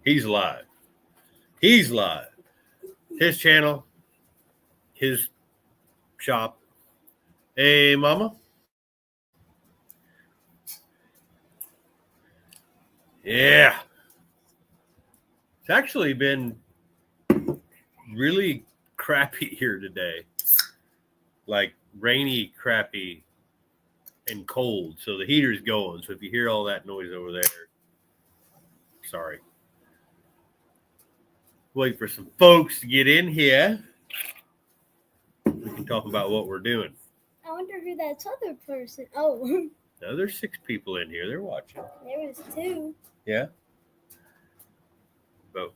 He's live. He's live. His channel, his shop. Hey, mama. Yeah. It's actually been really crappy here today. Like rainy, crappy, and cold. So the heater's going. So if you hear all that noise over there, sorry. Wait for some folks to get in here. We can talk about what we're doing. I wonder who that other person. Oh. No, there's 6 people in here. They're watching. There was 2. Yeah. But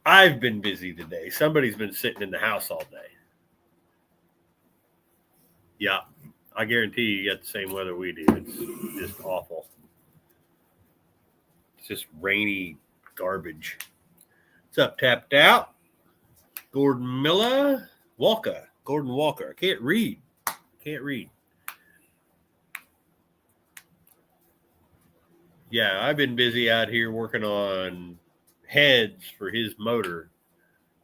I've been busy today. Somebody's been sitting in the house all day. Yeah. I guarantee you got the same weather we do. It's just awful. It's just rainy garbage. What's up, Tapped Out? Gordon Miller. Gordon Walker. I can't read. Yeah, I've been busy out here working on heads for his motor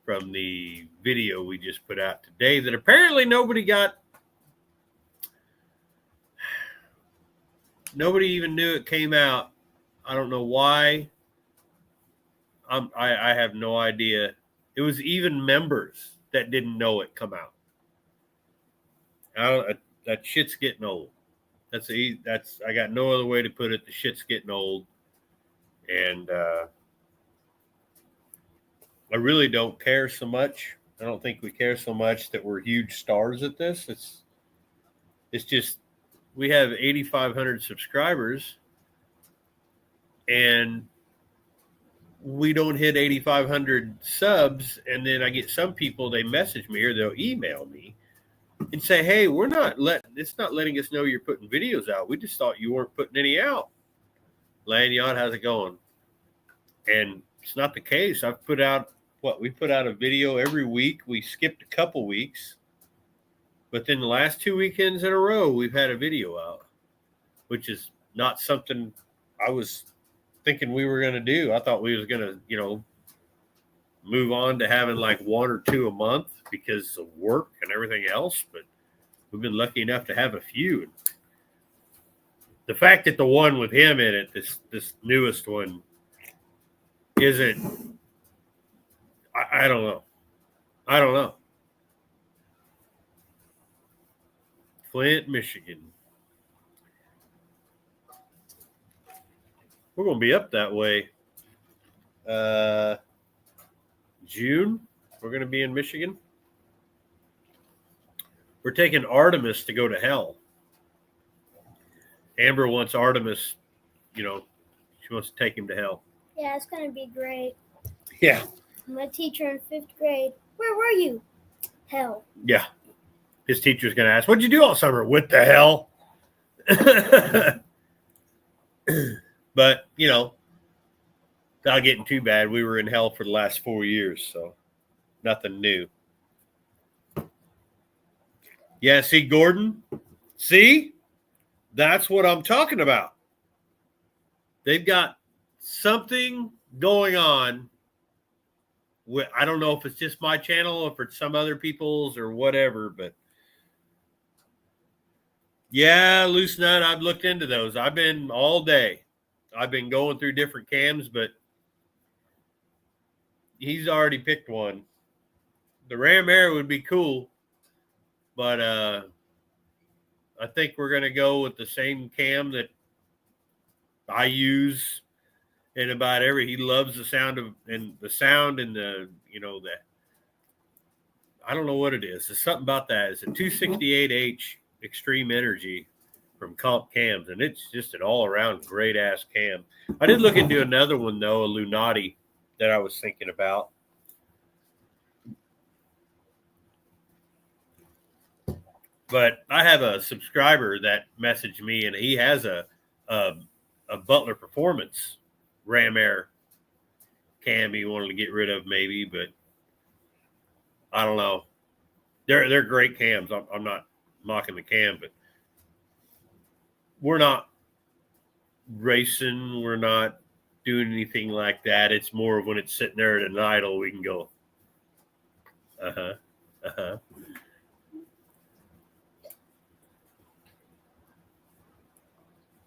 from the video we just put out today that apparently nobody even knew it came out. I don't know why. I have no idea. It was even members that didn't know it come out. That shit's getting old. I got no other way to put it. The shit's getting old. And I really don't care so much. I don't think we care so much that we're huge stars at this. It's just we have 8,500 subscribers and we don't hit 8,500 subs. And then I get some people, they message me or they'll email me and say, hey, it's not letting us know you're putting videos out. We just thought you weren't putting any out. Lanyard, how's it going? And it's not the case. We put out a video every week. We skipped a couple weeks. But then the last 2 weekends in a row, we've had a video out, which is not something I was thinking we were going to do. I thought we was going to, move on to having like 1 or 2 a month because of work and everything else. But we've been lucky enough to have a few. The fact that the one with him in it, this newest one, isn't, I don't know. Flint, Michigan. We're going to be up that way. June, we're going to be in Michigan. We're taking Artemis to go to hell. Amber wants Artemis, she wants to take him to hell. Yeah, it's going to be great. Yeah. My teacher in 5th grade, where were you? Hell. Yeah. His teacher's going to ask, what'd you do all summer? What the hell? But, not getting too bad. We were in hell for the last 4 years, so nothing new. Yeah, see, Gordon? See? That's what I'm talking about. They've got something going on. I don't know if it's just my channel or if it's some other people's or whatever, but yeah, Loose Nut, I've looked into those. I've been all day. I've been going through different cams, but he's already picked one. The Ram Air would be cool, but I think we're going to go with the same cam that I use in about he loves the sound and the, that. I don't know what it is. There's something about that. It's a 268H Extreme Energy from Comp Cams, and it's just an all-around great-ass cam. I did look into another one, though, a Lunati, that I was thinking about. But I have a subscriber that messaged me, and he has a Butler Performance Ram Air cam he wanted to get rid of, maybe, but I don't know. They're great cams. I'm not mocking the cam, but we're not racing. We're not doing anything like that. It's more when it's sitting there at an idle, we can go,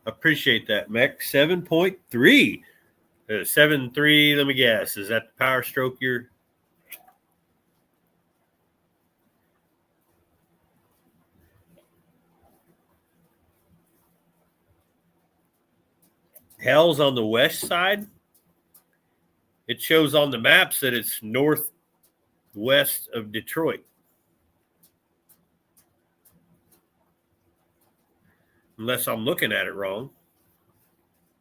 Appreciate that, Mech. 7.3. 7.3, let me guess. Is that the power stroke you're... Hell's on the west side. It shows on the maps that it's northwest of Detroit. Unless I'm looking at it wrong.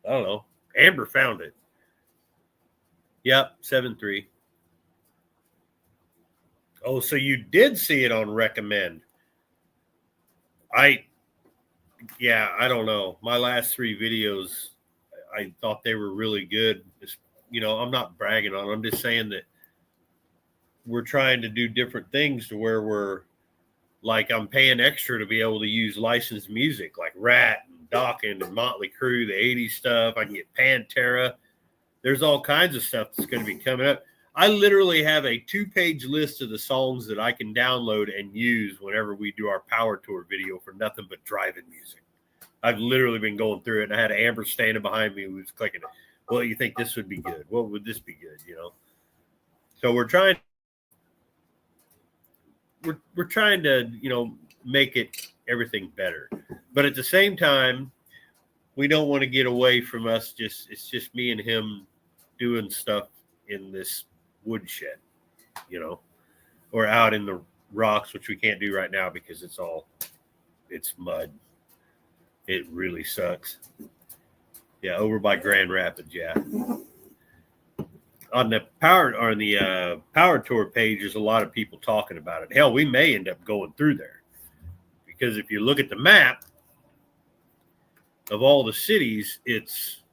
I don't know. Amber found it. Yep, 7.3. Oh, so you did see it on recommend. I don't know. My last 3 videos, I thought they were really good. I'm not bragging on them. I'm just saying that we're trying to do different things to where we're like, I'm paying extra to be able to use licensed music like Rat and Dawkins and Motley Crue, the 80s stuff. I can get Pantera. There's all kinds of stuff that's going to be coming up. I literally have a 2-page list of the songs that I can download and use whenever we do our power tour video for nothing but driving music. I've literally been going through it, and I had Amber standing behind me who was clicking it. Well, you think this would be good? What would this be good? So we're trying to make it everything better, but at the same time, we don't want to get away from us. It's just me and him doing stuff in this woodshed, or out in the rocks, which we can't do right now because it's mud. It really sucks. Yeah, over by Grand Rapids. Yeah. On the power tour page, there's a lot of people talking about it. Hell, we may end up going through there because if you look at the map of all the cities, it's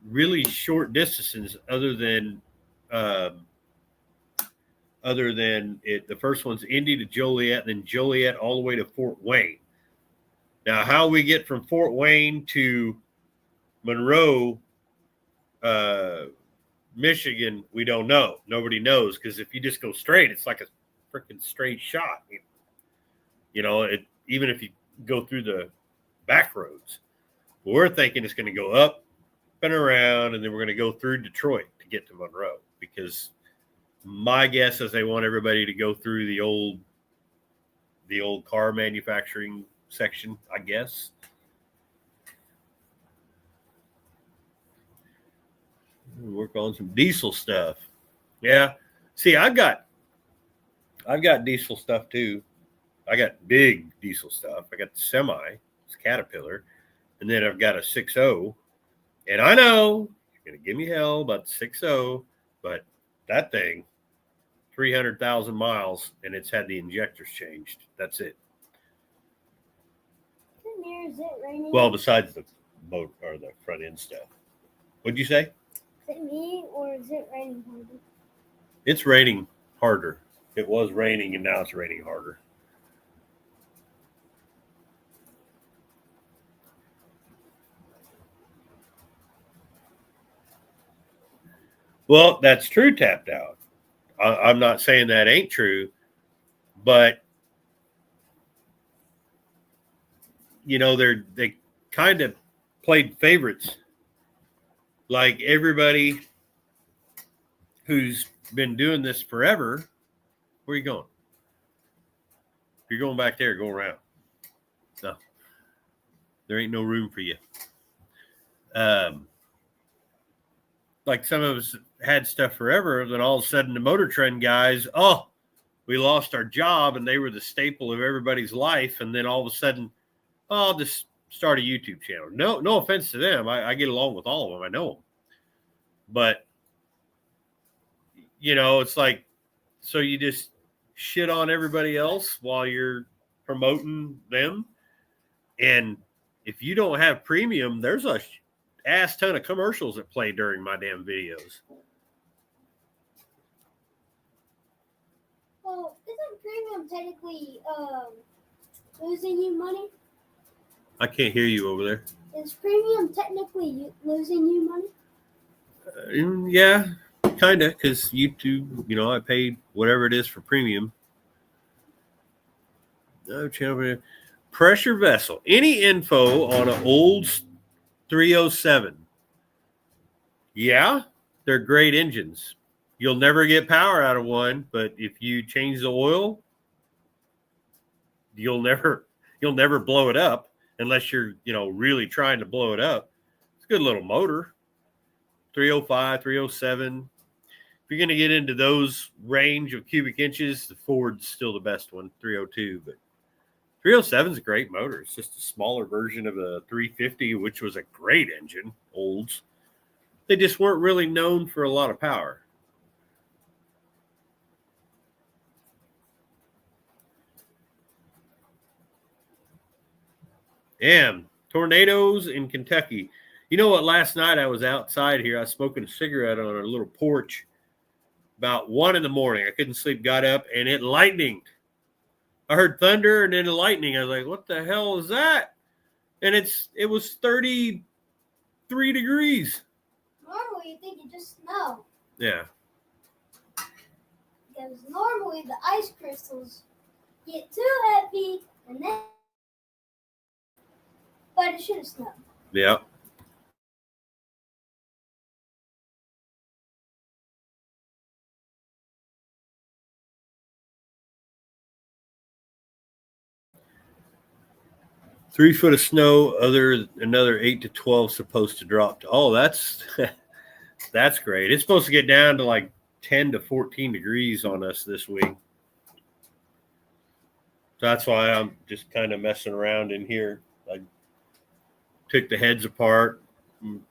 really short distances. Other than it, the first one's Indy to Joliet, and then Joliet all the way to Fort Wayne. Now, how we get from Fort Wayne to Monroe, Michigan, we don't know. Nobody knows, because if you just go straight, it's like a freaking straight shot. Even if you go through the back roads. But we're thinking it's going to go up and around, and then we're going to go through Detroit to get to Monroe, because my guess is they want everybody to go through the old car manufacturing section, I guess. Work on some diesel stuff. Yeah. See, I've got diesel stuff too. I got big diesel stuff. I got the semi, it's Caterpillar, and then I've got a 6.0. And I know you're gonna give me hell about the 6.0, but that thing, 300,000 miles, and it's had the injectors changed. That's it. Is it raining? Well, besides the boat or the front end stuff. What'd you say? Is it me or is it raining harder? It's raining harder. It was raining and now it's raining harder. Well, that's true, Tapped Out. I'm not saying that ain't true, but they kind of played favorites. Like everybody who's been doing this forever, where are you going? If you're going back there, go around. No, there ain't no room for you. Like some of us had stuff forever, then all of a sudden the Motor Trend guys, we lost our job, and they were the staple of everybody's life, and then all of a sudden, I'll just start a YouTube channel. No offense to them. I get along with all of them. I know them. But, it's like, so you just shit on everybody else while you're promoting them. And if you don't have premium, there's a ass ton of commercials that play during my damn videos. Well, isn't premium technically losing you money? I can't hear you over there. Is premium technically losing you money? Yeah, kind of, because YouTube, I paid whatever it is for premium. No channel. Pressure vessel. Any info on an old 307? Yeah, they're great engines. You'll never get power out of one, but if you change the oil, you'll never blow it up unless you're, really trying to blow it up. It's a good little motor. 305, 307. If you're going to get into those range of cubic inches, the Ford's still the best one, 302, but 307 is a great motor. It's just a smaller version of a 350, which was a great engine, olds. They just weren't really known for a lot of power. And tornadoes in Kentucky. You know what? Last night I was outside here. I was smoking a cigarette on a little porch about 1 a.m. I couldn't sleep, got up, and it lightninged. I heard thunder and then the lightning. I was like, what the hell is that? And it was 33 degrees. Normally, you think it just snow. Yeah. Because normally the ice crystals get too heavy and then. But it should have snowed. Yeah. Three foot of snow, another 8 to 12 supposed to drop. Oh, that's great. It's supposed to get down to like 10 to 14 degrees on us this week. So that's why I'm just kind of messing around in here. I took the heads apart.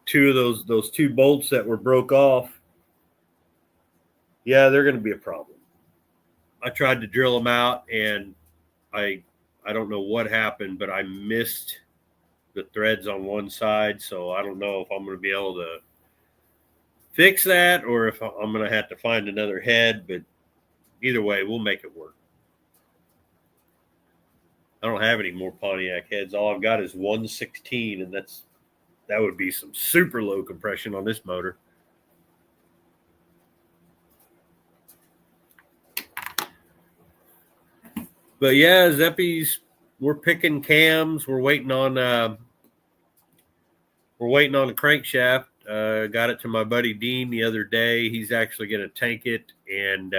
Two of those two bolts that were broke off. Yeah, they're going to be a problem. I tried to drill them out, and I don't know what happened, but I missed the threads on one side, so I don't know if I'm going to be able to fix that or if I'm going to have to find another head, but either way, we'll make it work. I don't have any more Pontiac heads. All I've got is 116, and that would be some super low compression on this motor. But yeah, Zeppies, we're picking cams. We're waiting on the crankshaft. Got it to my buddy Dean the other day. He's actually going to tank it and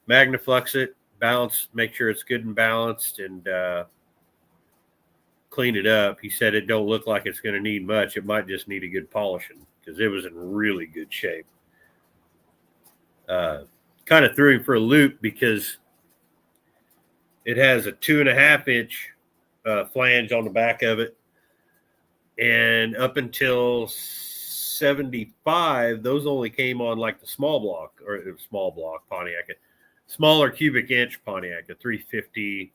magnaflux it, balance, make sure it's good and balanced, and clean it up. He said it don't look like it's going to need much. It might just need a good polishing because it was in really good shape. Kind of threw him for a loop because it has a 2.5 inch flange on the back of it. And up until 75, those only came on like the small block Pontiac, a smaller cubic inch Pontiac, a 350,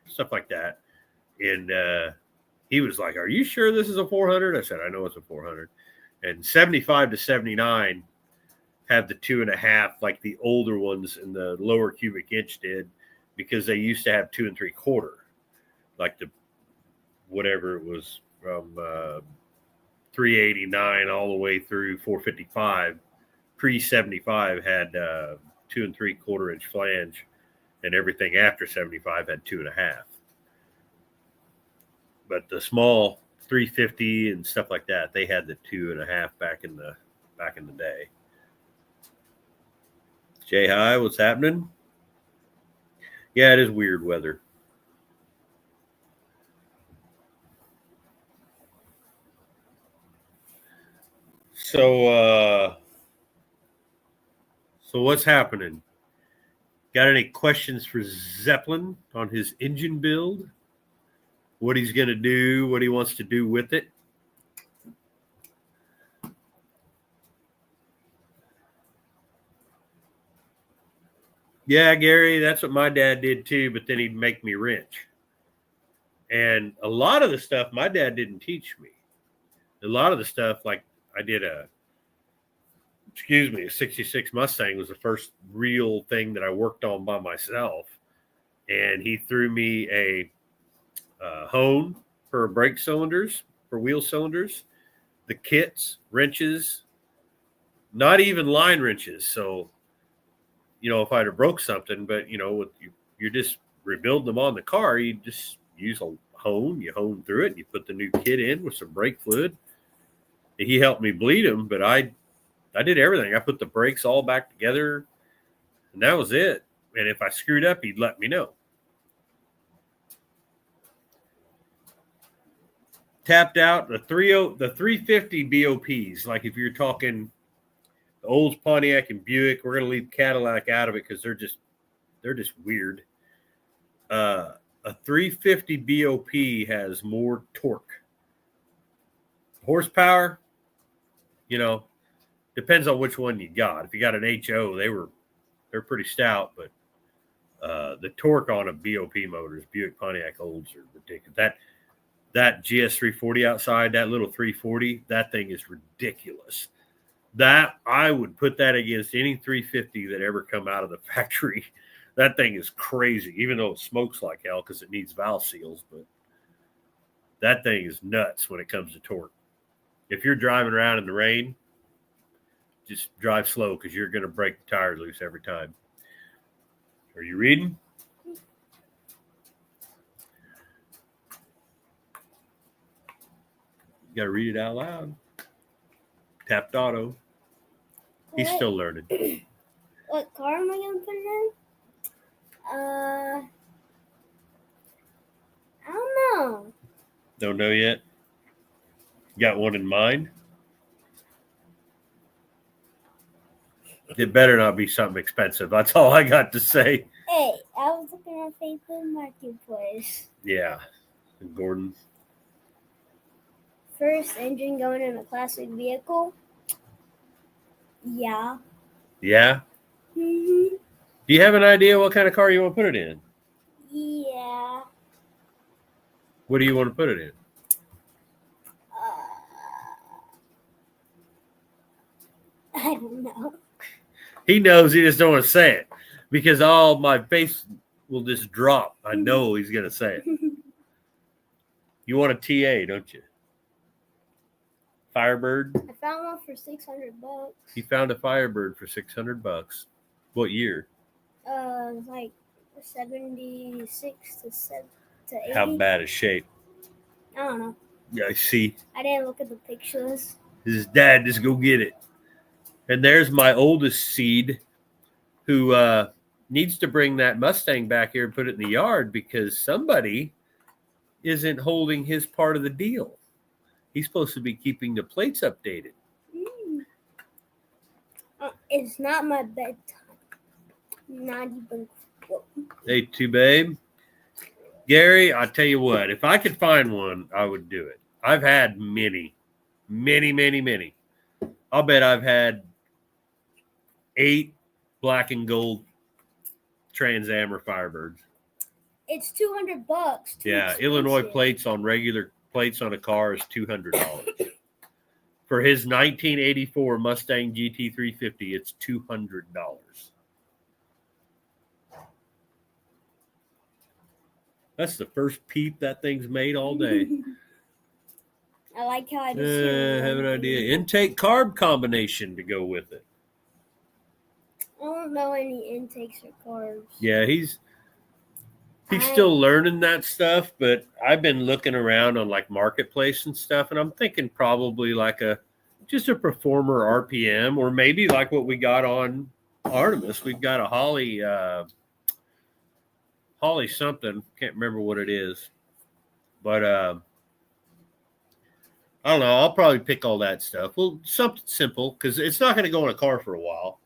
stuff like that. And he was like, "Are you sure this is a 400?" I said, "I know it's a 400." And 75 to 79 have the 2.5, like the older ones in the lower cubic inch did, because they used to have 2 3/4, like the whatever it was from 389 all the way through 455. Pre 75 had 2 3/4 inch flange, and everything after 75 had 2.5. But the small 350 and stuff like that, they had the 2.5 back in the day. Jay Hi, what's happening? Yeah, it is weird weather. So what's happening? Got any questions for Zeppelin on his engine build? What he's going to do, what he wants to do with it? Yeah, Gary, that's what my dad did too, but then he'd make me wrench. And a lot of the stuff my dad didn't teach me. A lot of the stuff, like I did a 66 Mustang was the first real thing that I worked on by myself. And he threw me a hone for brake cylinders, for wheel cylinders, the kits, wrenches, not even line wrenches. So, if I'd have broke something, but, you're just rebuilding them on the car, you just use a hone, you hone through it, and you put the new kit in with some brake fluid. He helped me bleed them, but I did everything. I put the brakes all back together, and that was it. And if I screwed up, he'd let me know. Tapped out the 350 BOPs. Like if you're talking the Olds, Pontiac, and Buick, we're gonna leave Cadillac out of it because they're just weird. A 350 BOP has more torque. Horsepower, depends on which one you got. If you got an HO, they're pretty stout, but the torque on a BOP motors, Buick, Pontiac, Olds, are ridiculous. That GS 340 outside, that little 340, that thing is ridiculous. That I would put that against any 350 that ever come out of the factory. That thing is crazy, even though it smokes like hell because it needs valve seals. But that thing is nuts when it comes to torque. If you're driving around in the rain, just drive slow because you're going to break the tires loose every time. Are you reading? You got to read it out loud. Tapped auto. He's still learning. What car am I going to put it in? I don't know. Don't know yet? You got one in mind? It better not be something expensive. That's all I got to say. Hey, I was looking at Facebook Marketplace. Yeah. Gordon. First engine going in a classic vehicle? Yeah. Yeah? Mm-hmm. Do you have an idea what kind of car you want to put it in? Yeah. What do you want to put it in? I don't know. He knows, he just don't want to say it because all my face will just drop. I know he's going to say it. You want a TA, don't you? Firebird? I found one for $600. He found a Firebird for $600. What year? Like 76 to 80. How bad is shape? I don't know. Yeah, I see. I didn't look at the pictures. His dad, just go get it. And there's my oldest seed who needs to bring that Mustang back here and put it in the yard because somebody isn't holding his part of the deal. He's supposed to be keeping the plates updated. It's not my bedtime. Not even. Hey, too, babe. Gary, I tell you what, if I could find one, I would do it. I've had many. I'll bet I've had 8 black and gold Trans Am or Firebirds. It's $200. Yeah, Illinois plates on regular plates on a car is $200. For his 1984 Mustang GT 350, it's $200. That's the first peep that thing's made all day. I like how I Have an idea. Intake carb combination to go with it. I don't know any intakes or carbs. Yeah, he's still learning that stuff, but I've been looking around on like Marketplace and stuff, and I'm thinking probably like just a Performer RPM, or maybe like what we got on Artemis. We've got a Holly something, can't remember what it is, but I don't know. I'll probably pick all that stuff. Well, something simple because it's not going to go in a car for a while.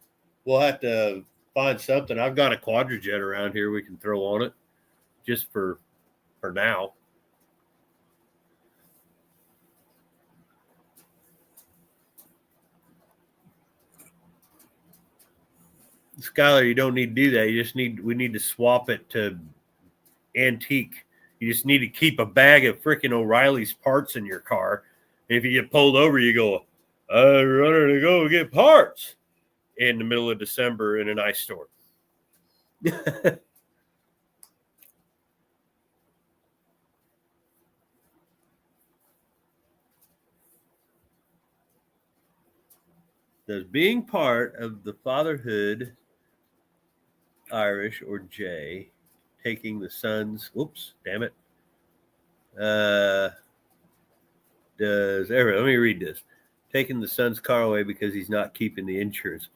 We'll have to find something. I've got a Quadrajet around here we can throw on it just for now. Skylar, you don't need to do that. We need to swap it to antique. You just need to keep a bag of freaking O'Reilly's parts in your car. And if you get pulled over, you go, I'm running to go get parts in the middle of December in an ice storm. Does being part of the fatherhood Irish or J taking the son's whoops, damn it. Let me read this. Taking the son's car away because he's not keeping the insurance.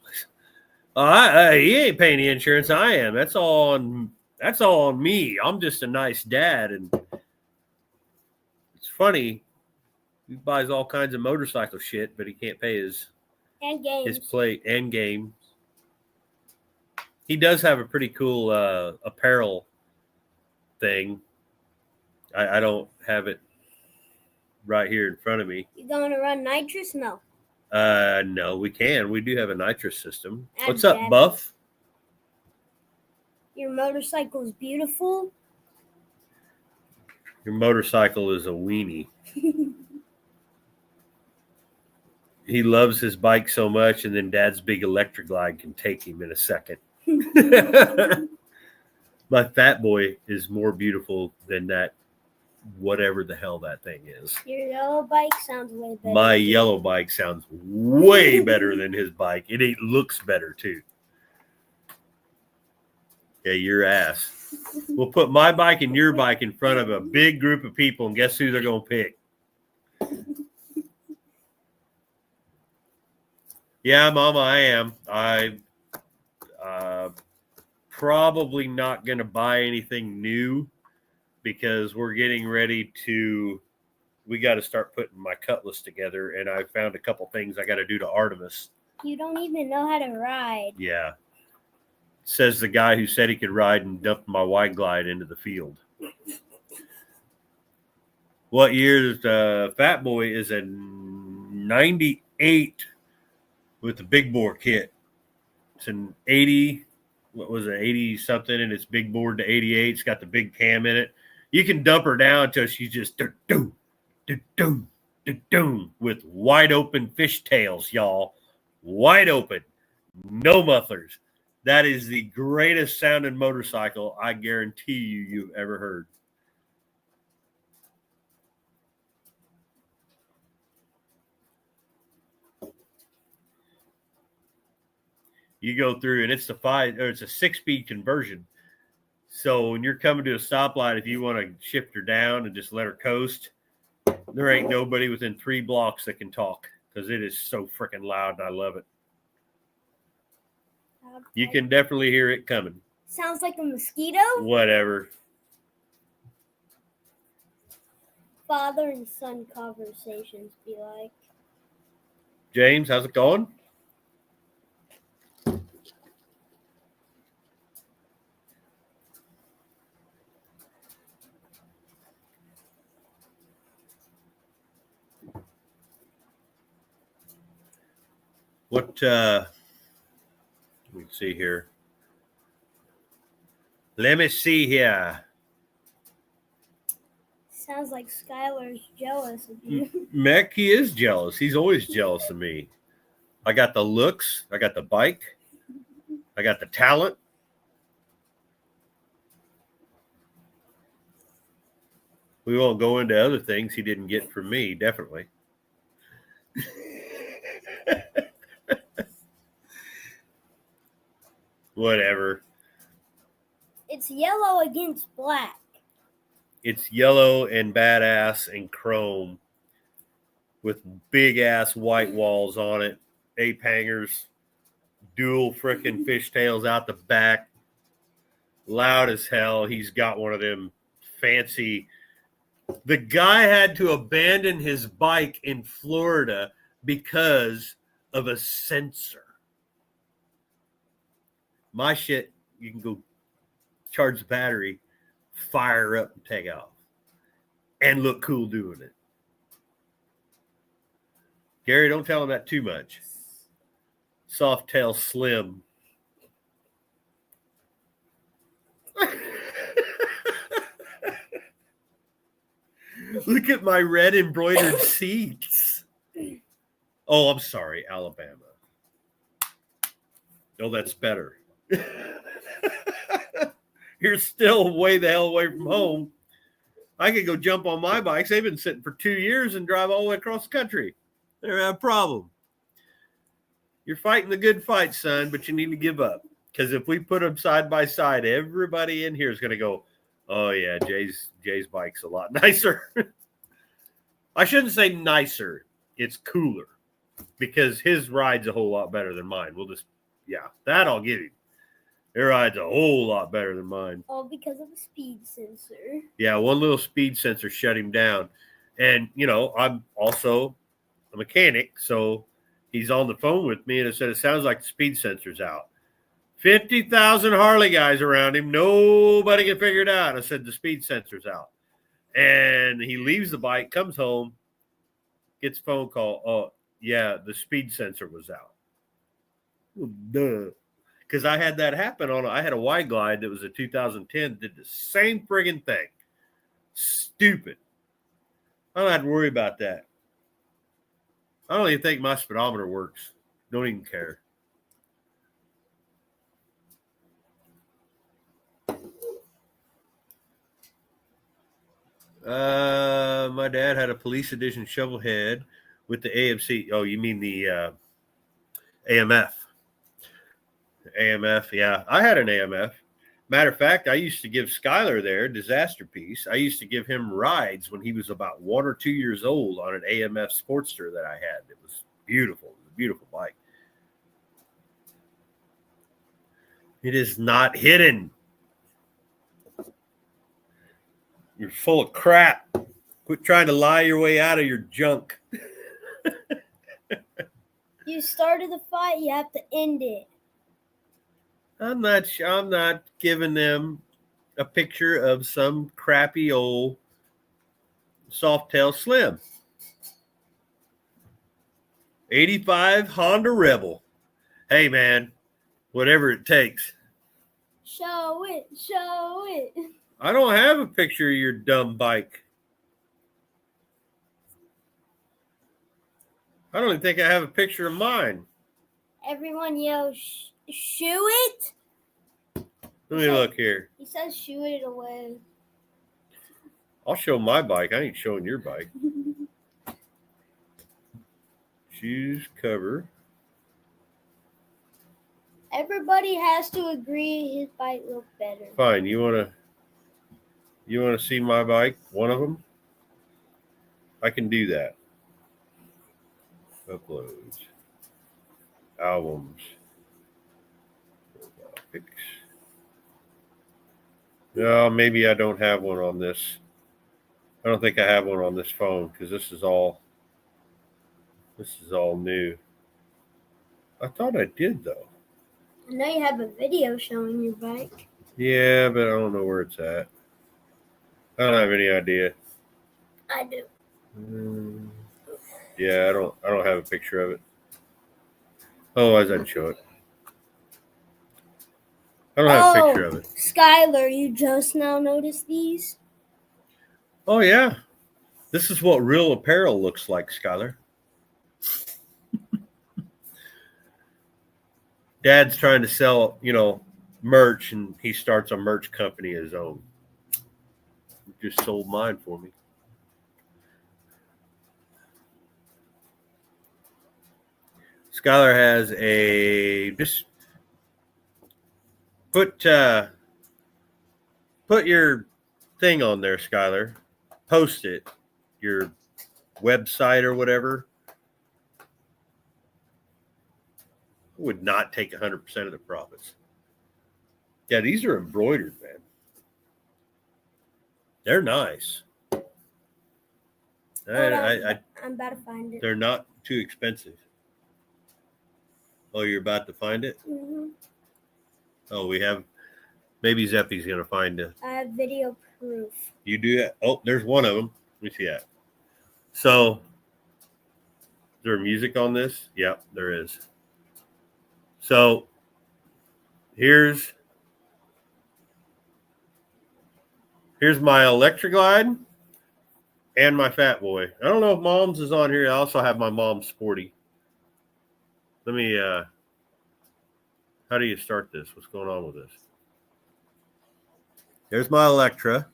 He ain't paying the insurance. I am. That's all on me. I'm just a nice dad, and it's funny. He buys all kinds of motorcycle shit, but he can't pay his plate and games. He does have a pretty cool apparel thing. I don't have it right here in front of me. You going to run nitrous? No. No, we can. We do have a nitrous system. What's up, Buff? Your motorcycle is beautiful. Your motorcycle is a weenie. He loves his bike so much, and then Dad's big electric glide can take him in a second. My fat boy is more beautiful than that, whatever the hell that thing is. Your yellow bike sounds way better. My yellow bike sounds way better than his bike. It looks better, too. Yeah, your ass. We'll put my bike and your bike in front of a big group of people, and guess who they're going to pick? Yeah, Mama, I am. Probably not going to buy anything new because we're getting ready to. We got to start putting my Cutlass together, and I found a couple things I got to do to Artemis. You don't even know how to ride. Yeah. Says the guy who said he could ride and dump my wide glide into the field. What year is Fat Boy is a 98 with the big bore kit. It's an 80, what was it, 80 something, and it's big bored to 88. It's got the big cam in it. You can dump her down until she's just with wide open fishtails, y'all. Wide open. No mufflers. That is the greatest sounding motorcycle I guarantee you've ever heard. You go through, and it's a 6-speed conversion. So when you're coming to a stoplight, if you want to shift her down and just let her coast, there ain't nobody within 3 blocks that can talk because it is so freaking loud, and I love it. You can definitely hear it coming. Sounds like a mosquito? Whatever. Father and son conversations be like. James, how's it going? What, let me see here. Let me see here. Sounds like Skylar's jealous of you. Mech, he is jealous. He's always jealous of me. I got the looks. I got the bike. I got the talent. We won't go into other things he didn't get from me, definitely. Whatever. It's yellow against black. It's yellow and badass and chrome with big ass white walls on it, ape hangers, dual frickin' fishtails out the back, loud as hell. He's got one of them fancy. The guy had to abandon his bike in Florida because of a sensor. My shit, you can go charge the battery, fire up, and take off. And look cool doing it. Gary, don't tell him that too much. Softail Slim. Look at my red embroidered seats. Oh, I'm sorry, Alabama. Oh, that's better. You're still way the hell away from home. I could go jump on my bikes. They've been sitting for 2 years and drive all the way across the country. They don't have a problem. You're fighting the good fight, son, but you need to give up. Because if we put them side by side, everybody in here is going to go, oh, yeah, Jay's bike's a lot nicer. I shouldn't say nicer. It's cooler because his ride's a whole lot better than mine. That I'll give him. It rides a whole lot better than mine. All because of the speed sensor. Yeah, one little speed sensor shut him down. And, I'm also a mechanic, so he's on the phone with me, and I said, it sounds like the speed sensor's out. 50,000 Harley guys around him. Nobody can figure it out. I said, the speed sensor's out. And he leaves the bike, comes home, gets a phone call. Oh, yeah, the speed sensor was out. Well, duh. Because I had that happen I had a Y Glide that was a 2010, did the same friggin' thing. Stupid. I don't have to worry about that. I don't even think my speedometer works. Don't even care. My dad had a police edition shovel head with the AMC. Oh, you mean the AMF? AMF, yeah. I had an AMF. Matter of fact, I used to give Skylar there, Disaster Piece. I used to give him rides when he was about 1 or 2 years old on an AMF Sportster that I had. It was beautiful. It was a beautiful bike. It is not hidden. You're full of crap. Quit trying to lie your way out of your junk. You started the fight, you have to end it. I'm not giving them a picture of some crappy old Softail Slim. 85 Honda Rebel. Hey, man, whatever it takes. Show it. Show it. I don't have a picture of your dumb bike. I don't even think I have a picture of mine. Everyone yell, shoo it. Let me look here. He says shoo it away. I'll show my bike. I ain't showing your bike. Shoes cover. Everybody has to agree his bike looked better. Fine. You wanna see my bike? One of them? I can do that. Uploads. Albums. Pics. No, maybe I don't have one on this. I don't think I have one on this phone because this is all new. I thought I did though. I know you have a video showing your bike. Yeah, but I don't know where it's at. I don't have any idea. I do. Yeah, I don't have a picture of it. Otherwise, I'd show it. I don't have a picture of it. Skylar, you just now noticed these? Oh, yeah. This is what real apparel looks like, Skylar. Dad's trying to sell, merch, and he starts a merch company of his own. He just sold mine for me. Skylar has just put your thing on there, Skylar. Post it, your website or whatever. Would not take 100% of the profits. Yeah, these are embroidered, man. They're nice. I'm about to find it. They're not too expensive. Oh, you're about to find it? Mm-hmm. Oh, maybe Zeppy's going to find it. I have video proof. You do that? Oh, there's one of them. Let me see that. So, is there music on this? Yep, there is. So, here's my Electric Glide and my Fat Boy. I don't know if Mom's is on here. I also have my Mom's Sporty. Let me, how do you start this? What's going on with this? There's my Electra.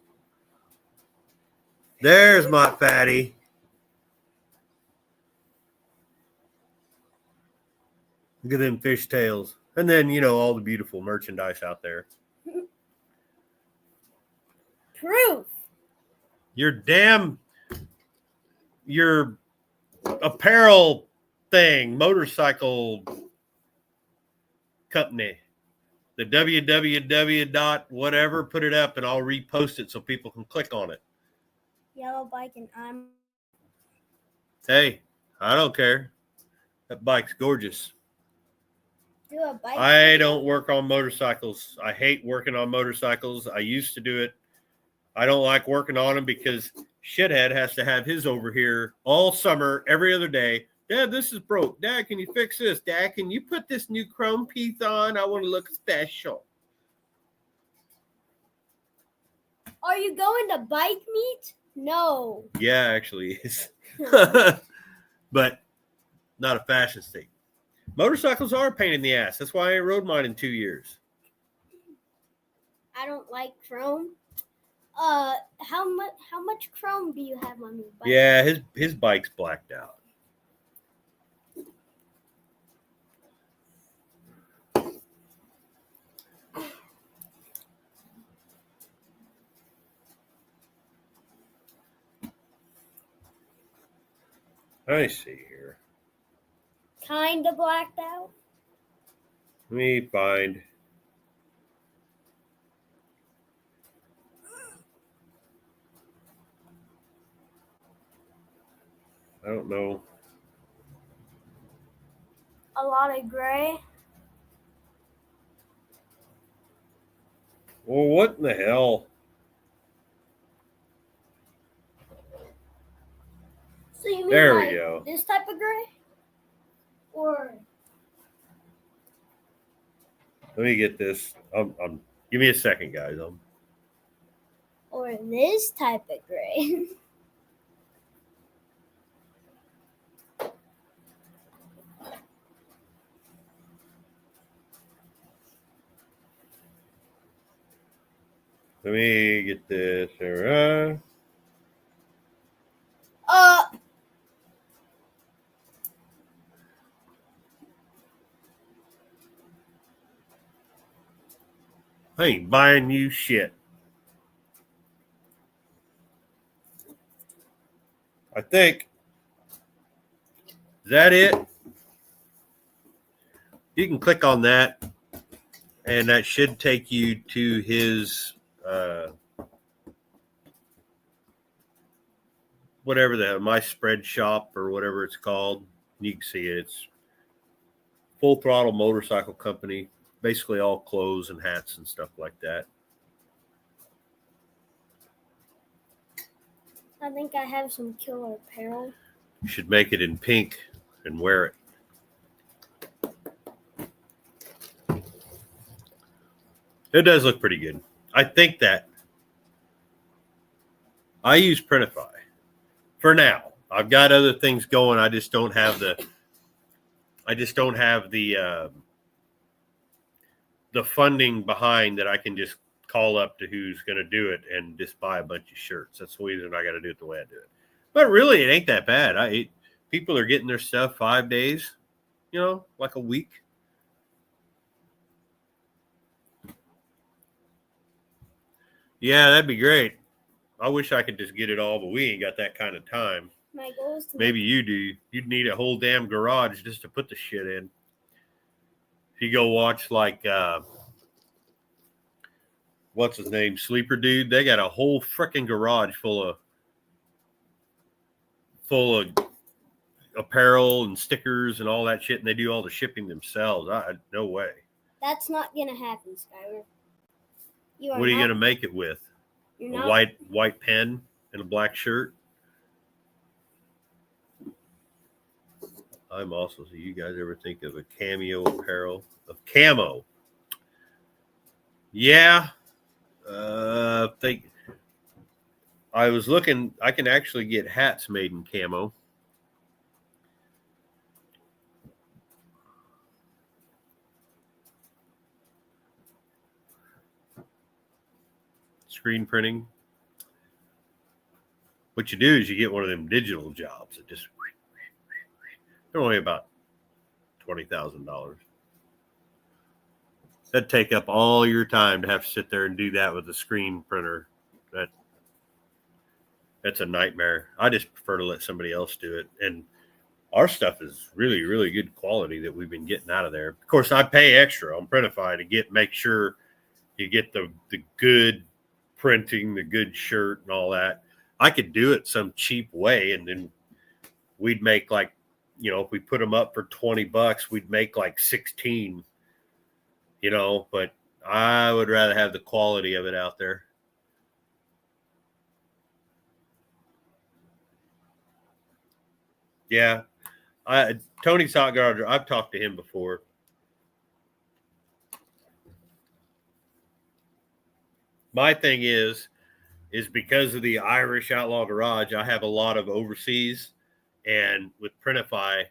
There's my Fatty. Look at them fishtails. And then, all the beautiful merchandise out there. Proof. Your apparel thing, motorcycle company. The www dot whatever, put it up and I'll repost it so people can click on it. Yellow bike and I'm. Hey, I don't care. That bike's gorgeous. Do a bike. I don't work on motorcycles. I hate working on motorcycles. I used to do it. I don't like working on them because shithead has to have his over here all summer, every other day. Dad, this is broke. Dad, can you fix this? Dad, can you put this new chrome piece on? I want to look special. Are you going to bike meet? No. Yeah, actually is. But not a fashion statement. Motorcycles are a pain in the ass. That's why I ain't rode mine in 2 years. I don't like chrome. How much chrome do you have on your bike? Yeah, his bike's blacked out. I see here. Kind of blacked out. Let me find. I don't know. A lot of gray. Well, what in the hell? So you mean There like we go. this type of gray? Or Let me get this. Give me a second, guys. or this type of gray? Let me get this. I ain't buying you shit. I think. Is that it? You can click on that, and that should take you to his whatever my spread shop or whatever it's called. You can see it. It's Full Throttle Motorcycle Company. Basically all clothes and hats and stuff like that. I think I have some killer apparel. You should make it in pink and wear it. It does look pretty good. I think that I use Printify for now. I've got other things going. I just don't have the funding behind that I can just call up to who's going to do it and just buy a bunch of shirts. That's the reason I got to do it the way I do it. But really, it ain't that bad. People are getting their stuff 5 days, like a week. Yeah, that'd be great. I wish I could just get it all, but we ain't got that kind of time. My goal is to Maybe you do. You'd need a whole damn garage just to put the shit in. If you go watch what's his name, Sleeper Dude, they got a whole freaking garage full of apparel and stickers and all that shit, and they do all the shipping themselves. No way. That's not gonna happen, Skyler. What are you gonna make it with? A white pen and a black shirt? I'm also. So you guys ever think of a cameo apparel of camo? Yeah. I was looking. I can actually get hats made in camo. Screen printing. What you do is you get one of them digital jobs that just they're only about $20,000. That'd take up all your time to have to sit there and do that with a screen printer. That's a nightmare. I just prefer to let somebody else do it. And our stuff is really, really good quality that we've been getting out of there. Of course, I pay extra on Printify to make sure you get the good printing, the good shirt and all that. I could do it some cheap way, and then we'd make like, if we put them up for $20, we'd make like 16, but I would rather have the quality of it out there. Yeah. Tony Sockgardner, I've talked to him before. My thing is because of the Irish Outlaw Garage, I have a lot of overseas, and with Printify,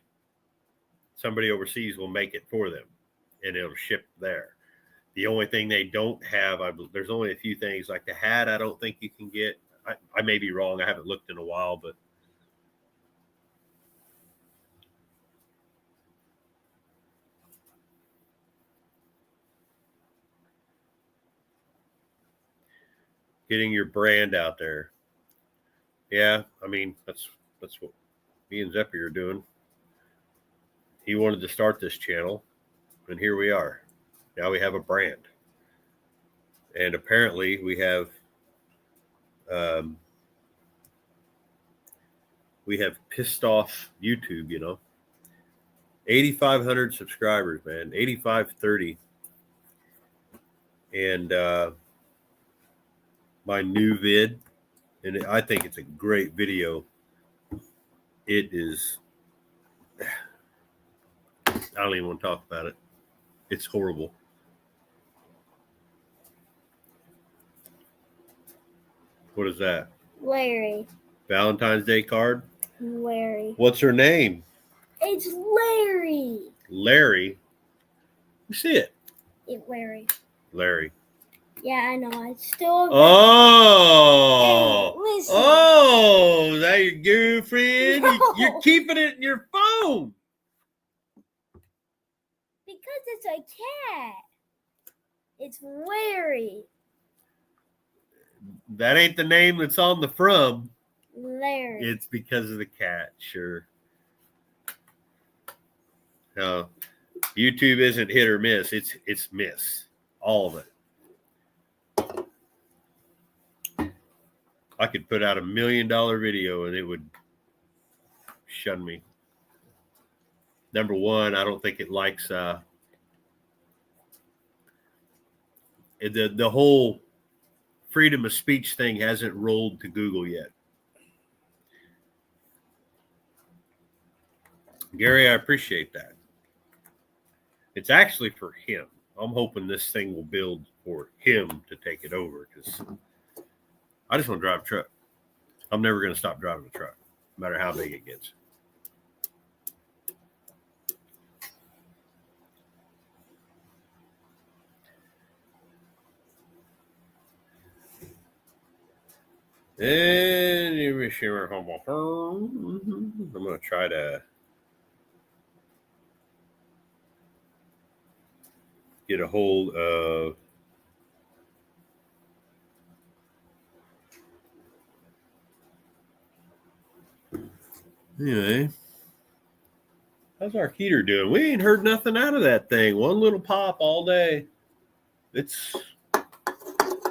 somebody overseas will make it for them, and it'll ship there. The only thing they don't have, there's only a few things like the hat. I don't think you can get. I may be wrong. I haven't looked in a while, but getting your brand out there. Yeah, I mean that's what me and Zeppy are doing. He wanted to start this channel, and here we are. Now we have a brand, and apparently we have pissed off YouTube. 8,500 subscribers, man, 8,530, and my new vid, and I think it's a great video. It is. I don't even want to talk about it. It's horrible. What is that? Larry. Valentine's Day card? Larry. What's her name? It's Larry. Larry? You see it? It's Larry. Larry. Yeah, I know. I still. Oh! Hey, listen. Oh! Is that your girlfriend? No. You're keeping it in your phone. Because it's a cat. It's Larry. That ain't the name that's on the from. Larry. It's because of the cat, sure. No, YouTube isn't hit or miss. It's miss. All of it. I could put out $1 million video and it would shun me. Number one, I don't think it likes the whole freedom of speech thing hasn't rolled to Google yet. Gary, I appreciate that. It's actually for him. I'm hoping this thing will build for him to take it over, because I just want to drive a truck. I'm never going to stop driving a truck, no matter how big it gets. And I'm going to try to get a hold of anyway. How's our heater doing? We ain't heard nothing out of that thing. One little pop all day. It's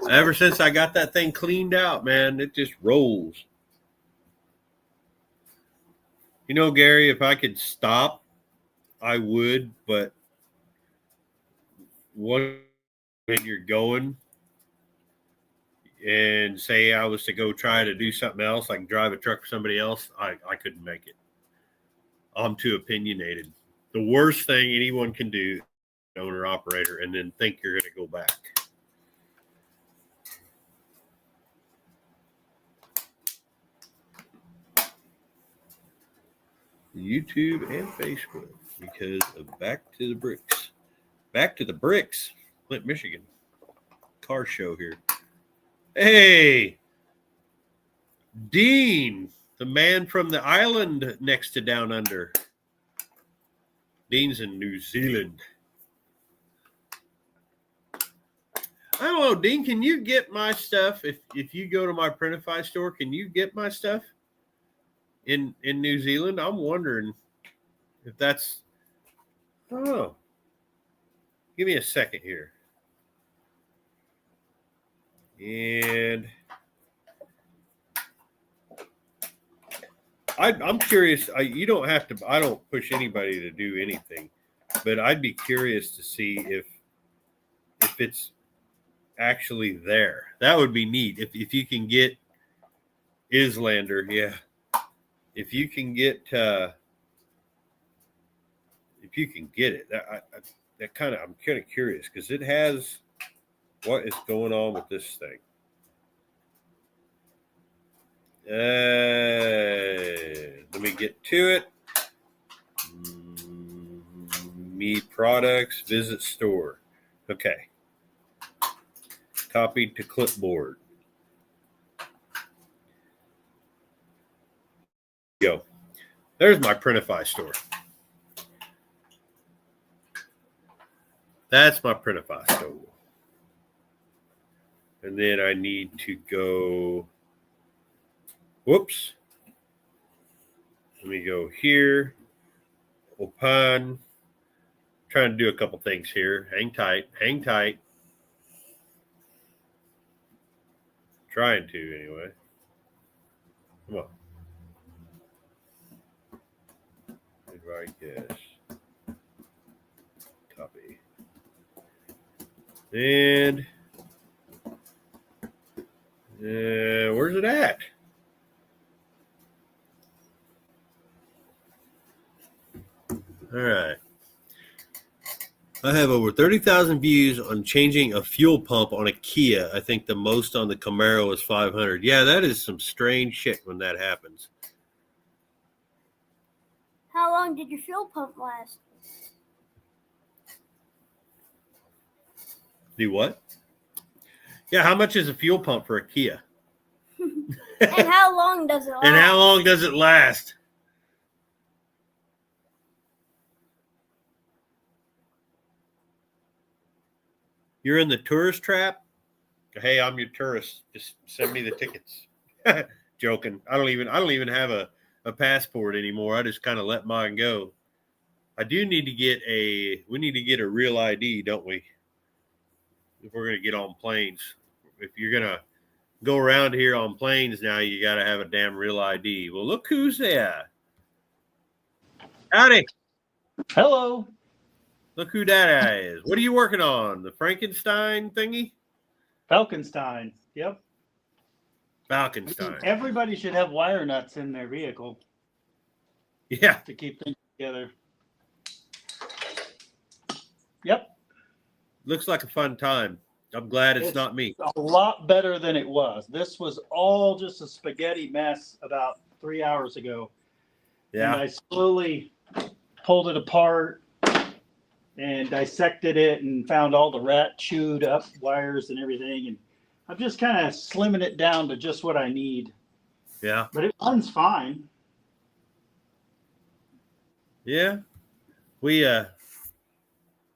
ever since I got that thing cleaned out, man, it just rolls. Gary, if I could stop, I would, but when you're going and say I was to go try to do something else, like drive a truck for somebody else, I couldn't make it. I'm too opinionated. The worst thing anyone can do, owner operator, and then think you're going to go back. YouTube and Facebook, because of Back to the Bricks. Back to the Bricks, Flint, Michigan. Car show here. Hey, Dean, the man from the island next to Down Under. Dean's in New Zealand. I don't know, Dean, can you get my stuff if you go to my Printify store? Can you get my stuff in New Zealand? I'm wondering if that's. Oh, give me a second here. And I'm curious. You don't have to. I don't push anybody to do anything, but I'd be curious to see if it's actually there. That would be neat. If you can get Islander, yeah. If you can get it, I'm kind of curious because it has what is going on with this thing. Let me get to it. Me products, visit store. Okay. Copied to clipboard. Go. There's my Printify store. That's my Printify store. And then I need to go. Whoops. Let me go here. Open. Trying to do a couple things here. Hang tight. Hang tight. Trying to, anyway. Come on. Right, yes. Copy. And where's it at? All right. I have over 30,000 views on changing a fuel pump on a Kia. I think the most on the Camaro is 500. Yeah, that is some strange shit when that happens. How long did your fuel pump last? Do what? Yeah, how much is a fuel pump for a Kia? And how long does it last? And how long does it last? You're in the tourist trap? Hey, I'm your tourist. Just send me the tickets. Joking. I don't even have a passport anymore. I just kind of let mine go. I do need to get we need to get a real ID, don't we? If we're going to get on planes. If you're going to go around here on planes now, you got to have a damn real ID. Well, look who's there. Howdy. Hello. Look who that is. What are you working on? The Falconstein thingy? Falconstein. Yep. Falconstein. Everybody should have wire nuts in their vehicle. Yeah. To keep things together. Yep. Looks like a fun time. I'm glad it's not me. A lot better than it was. This was all just a spaghetti mess about 3 hours ago. Yeah. And I slowly pulled it apart and dissected it and found all the rat chewed up wires and everything. And I'm just kind of slimming it down to just what I need. Yeah. But it runs fine. Yeah.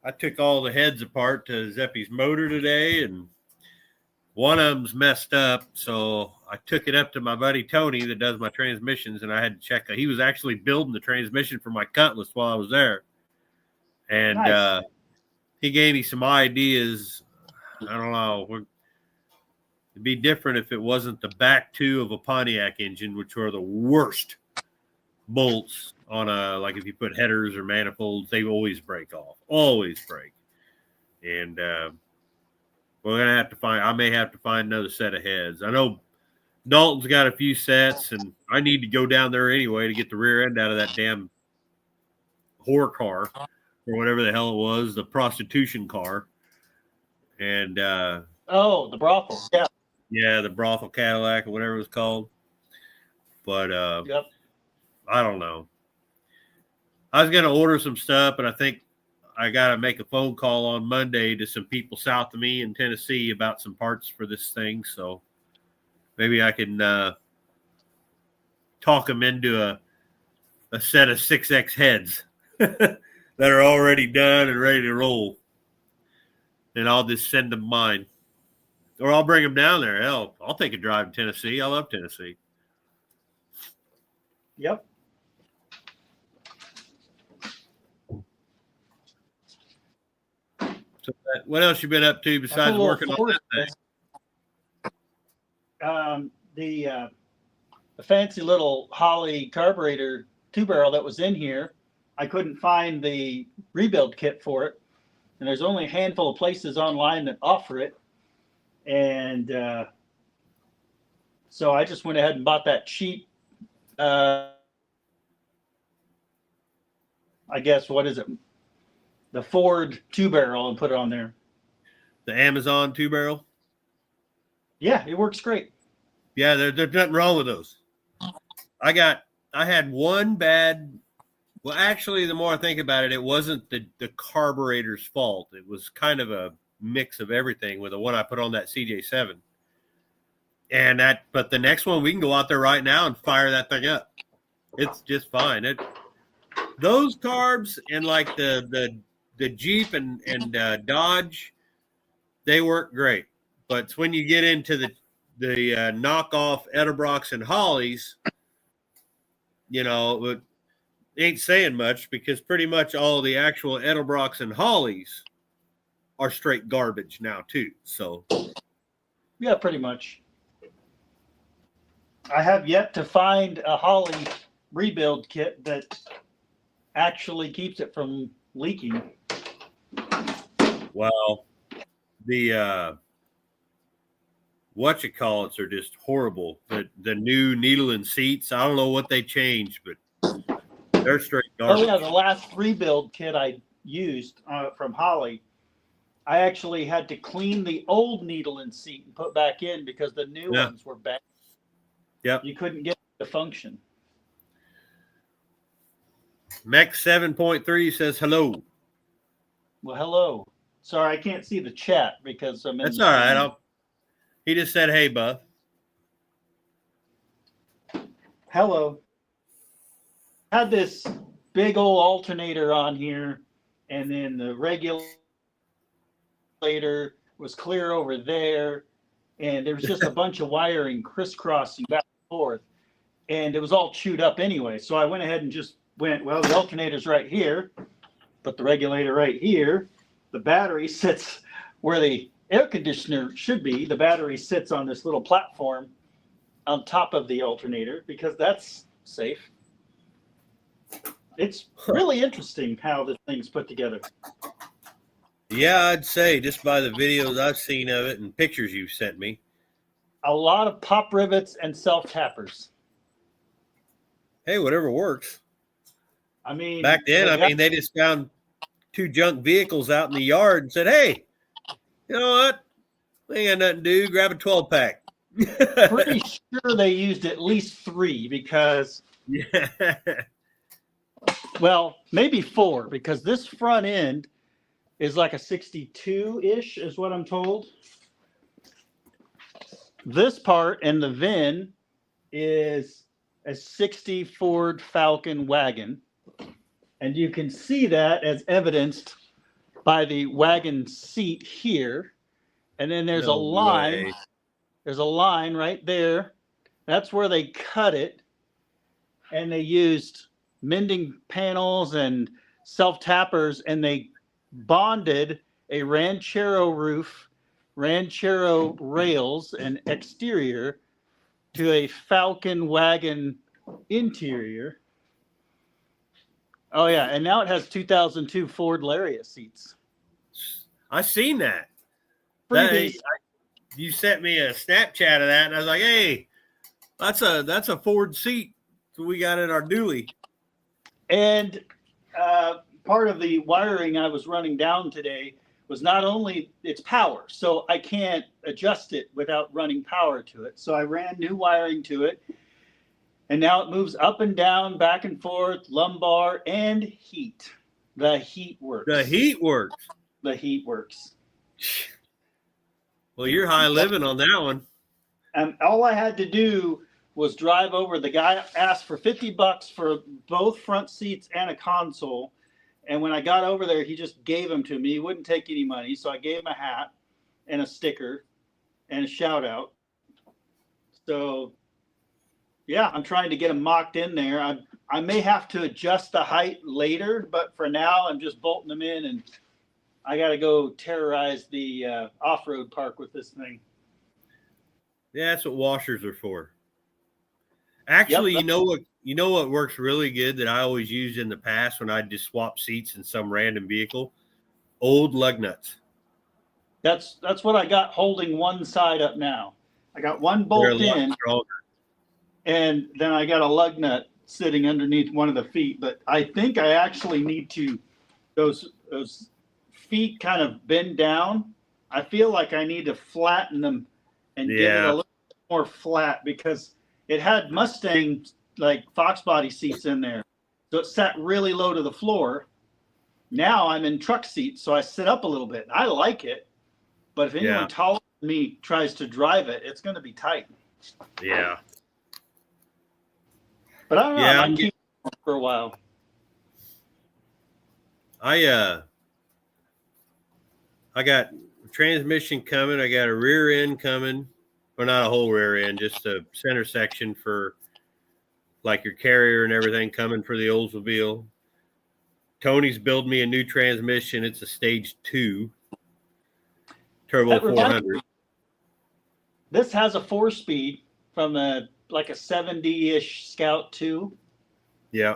I took all the heads apart to Zeppy's motor today, and one of them's messed up. So I took it up to my buddy Tony that does my transmissions, and I had to check. He was actually building the transmission for my Cutlass while I was there. And Nice. He gave me some ideas. I don't know. It'd be different if it wasn't the back two of a Pontiac engine, which are the worst bolts on like if you put headers or manifolds, they always break off. Always break. And we're gonna have to I may have to find another set of heads. I know Dalton's got a few sets, and I need to go down there anyway to get the rear end out of that damn whore car or whatever the hell it was, the prostitution car. And the brothel. Yeah. Yeah, the brothel Cadillac or whatever it was called. But Yep. I don't know. I was going to order some stuff, but I think I got to make a phone call on Monday to some people south of me in Tennessee about some parts for this thing. So maybe I can talk them into a set of 6X heads. that are already done and ready to roll. And I'll just send them mine. Or I'll bring them down there. Hell, I'll take a drive to Tennessee. I love Tennessee. Yep. So what else you been up to besides working on that thing? The fancy little Holley carburetor 2-barrel that was in here, I couldn't find the rebuild kit for it. And there's only a handful of places online that offer it. And so I just went ahead and bought that cheap, I guess, what is it? The Ford 2-barrel and put it on there. The Amazon 2-barrel? Yeah, it works great. Yeah, there's nothing wrong with those. I had one bad. Well, actually, the more I think about it, it wasn't the carburetor's fault. It was kind of a mix of everything with the one I put on that CJ7. But the next one, we can go out there right now and fire that thing up. It's just fine. Those carbs and like the Jeep and Dodge, they work great. But it's when you get into the knockoff Edelbrocks and Hollies, it ain't saying much because pretty much all the actual Edelbrocks and Hollies are straight garbage now too. So yeah, pretty much. I have yet to find a Holley rebuild kit that actually keeps it from leaking. Well, the whatchamacallits are just horrible. The new needle and seats, I don't know what they changed, but they're straight garbage. Oh yeah, the last rebuild kit I used from Holley, I actually had to clean the old needle and seat and put back in because the new ones were bad. Yep. You couldn't get it to function. Mex 7.3 says hello. Well, hello. Sorry, I can't see the chat because I'm in. That's all right. He just said, hey, Buff. Hello. Had this big old alternator on here, and then the regulator was clear over there, and there was just a bunch of wiring crisscrossing back and forth, and it was all chewed up anyway. So I went ahead and just went, well, the alternator's right here, put the regulator right here. The battery sits where the air conditioner should be. The battery sits on this little platform on top of the alternator because that's safe. It's really interesting how this thing's put together. Yeah, I'd say just by the videos I've seen of it and pictures you've sent me. A lot of pop rivets and self-tappers. Hey, whatever works. I mean, back then, they just found 2 junk vehicles out in the yard and said, hey, you know what? We ain't got nothing to do. Grab a 12-pack. Pretty sure they used at least 3 because, well, maybe 4 because this front end is like a 62-ish is what I'm told. This part and the VIN is a 60 Ford Falcon wagon. And you can see that as evidenced by the wagon seat here. And then there's a line. Way. There's a line right there. That's where they cut it. And they used mending panels and self-tappers, and they bonded a Ranchero roof, Ranchero rails, and exterior to a Falcon wagon interior. Oh, yeah. And now it has 2002 Ford Lariat seats. I seen that. You sent me a Snapchat of that, and I was like, hey, that's a Ford seat we got in our dually. And part of the wiring I was running down today was not only its power, so I can't adjust it without running power to it. So I ran new wiring to it. And now it moves up and down, back and forth, lumbar, and heat. The heat works. The heat works. The heat works. Well, you're high living on that one. And all I had to do was drive over. The guy asked for $50 for both front seats and a console. And when I got over there, he just gave them to me. He wouldn't take any money. So I gave him a hat and a sticker and a shout out. So yeah, I'm trying to get them mocked in there. I may have to adjust the height later, but for now I'm just bolting them in, and I got to go terrorize the off-road park with this thing. Yeah, that's what washers are for. Actually, Yep. you know what works really good that I always used in the past when I just swap seats in some random vehicle? Old lug nuts. That's what I got holding one side up now. I got one They're a bolt lot in, stronger. and then I got a lug nut sitting underneath one of the feet. But I think I actually need to those feet kind of bend down. I feel like I need to flatten them and get it a little more flat, because it had Mustang like Fox body seats in there, so it sat really low to the floor. Now I'm in truck seats, so I sit up a little bit. I like it, but if anyone taller than me tries to drive it, it's going to be tight. Yeah. But I don't know. I might keep it for a while. I got transmission coming. I got a rear end coming. Well, not a whole rear end, just a center section for like your carrier and everything coming for the Oldsmobile. Tony's building me a new transmission. It's a stage 2 turbo 400. This has a 4-speed from a 70-ish Scout 2. Yeah.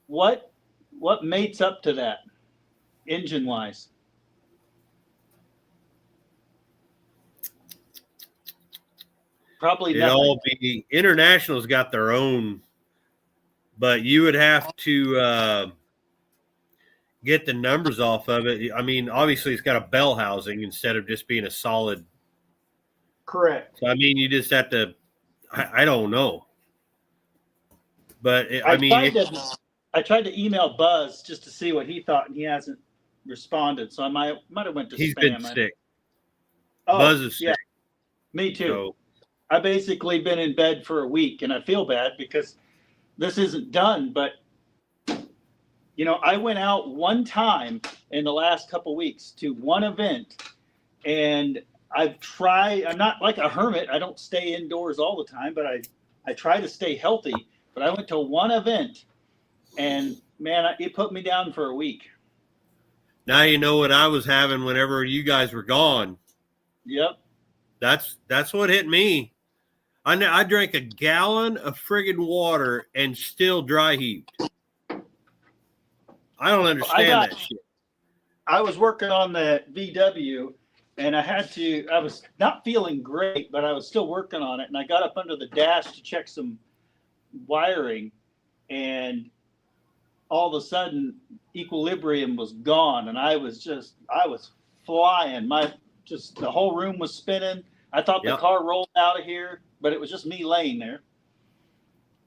What mates up to that engine wise? Probably It'd nothing. all be International's got their own, but you would have to get the numbers off of it. I mean, obviously it's got a bell housing instead of just being a solid. Correct. So I mean, you just have to. I don't know, but I tried to email Buzz just to see what he thought, and he hasn't responded. So I might have went to he's spam. been sick. Oh, Buzz is sick. Yeah, me too. So, I basically been in bed for a week, and I feel bad because this isn't done. But I went out one time in the last couple weeks to one event, and I'm not like a hermit. I don't stay indoors all the time, but I try to stay healthy. But I went to one event, and man, it put me down for a week. now you know what I was having whenever you guys were gone. Yep. That's what hit me. I drank a gallon of friggin' water and still dry heaved. I don't understand that shit. I was working on the VW, and I was not feeling great, but I was still working on it. And I got up under the dash to check some wiring, and all of a sudden equilibrium was gone, and I was flying. The whole room was spinning. I thought the car rolled out of here, but it was just me laying there.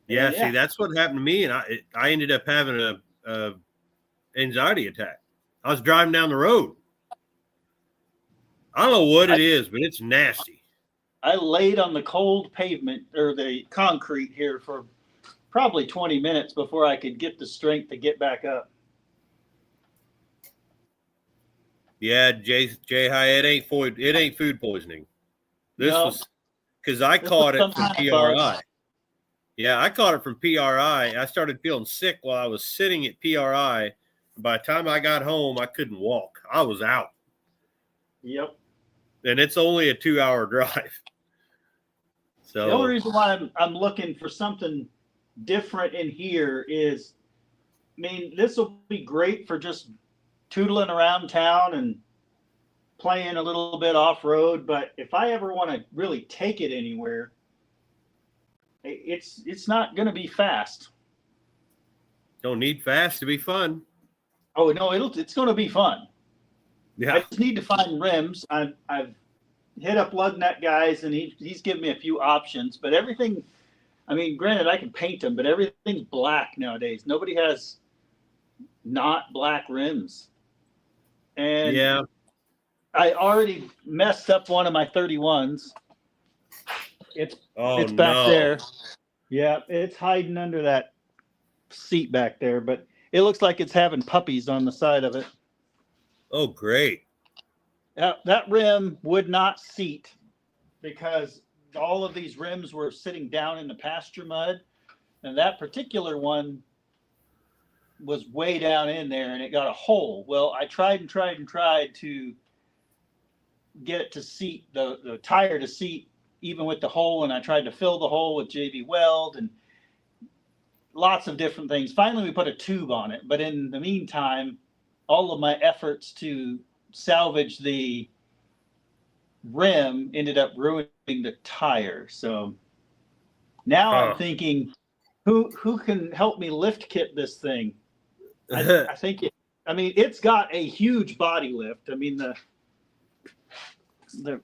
Yeah, see, that's what happened to me, and I ended up having a anxiety attack. I was driving down the road. I don't know what it is, but it's nasty. I laid on the cold pavement or the concrete here for probably 20 minutes before I could get the strength to get back up. Yeah, Jay, hi, it ain't food poisoning. This was because I caught it from PRI. Yeah, I caught it from PRI. I started feeling sick while I was sitting at PRI. By the time I got home, I couldn't walk. I was out. Yep. And it's only a 2-hour drive. So the only reason why I'm looking for something different in here is, this will be great for just tootling around town and playing a little bit off road. But if I ever want to really take it anywhere, it's not going to be fast. Don't need fast to be fun. Oh no, it's going to be fun. Yeah. I just need to find rims. I've hit up lug nut guys, and he's given me a few options, but everything. Granted, I can paint them, but everything's black nowadays. Nobody has not black rims. And yeah, I already messed up one of my 31s. It's back there. Yeah, it's hiding under that seat back there, but it looks like it's having puppies on the side of it. Oh, great. That rim would not seat because all of these rims were sitting down in the pasture mud, and that particular one was way down in there and it got a hole. Well, I tried to get it to seat, the tire to seat even with the hole, and I tried to fill the hole with JB Weld and lots of different things. Finally, we put a tube on it, but in the meantime, all of my efforts to salvage the rim ended up ruining the tire. So now I'm thinking, who can help me lift kit this thing? I think it's got a huge body lift. I mean the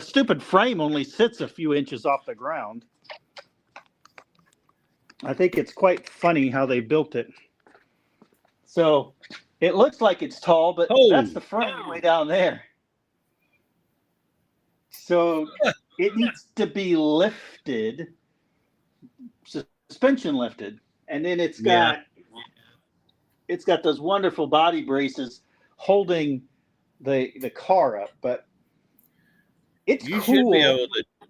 stupid frame only sits a few inches off the ground. I think it's quite funny how they built it. So it looks like it's tall, but that's the frame way down there. So it needs to be lifted, suspension lifted, and then it's got those wonderful body braces holding the car up. But it's cool. Should be able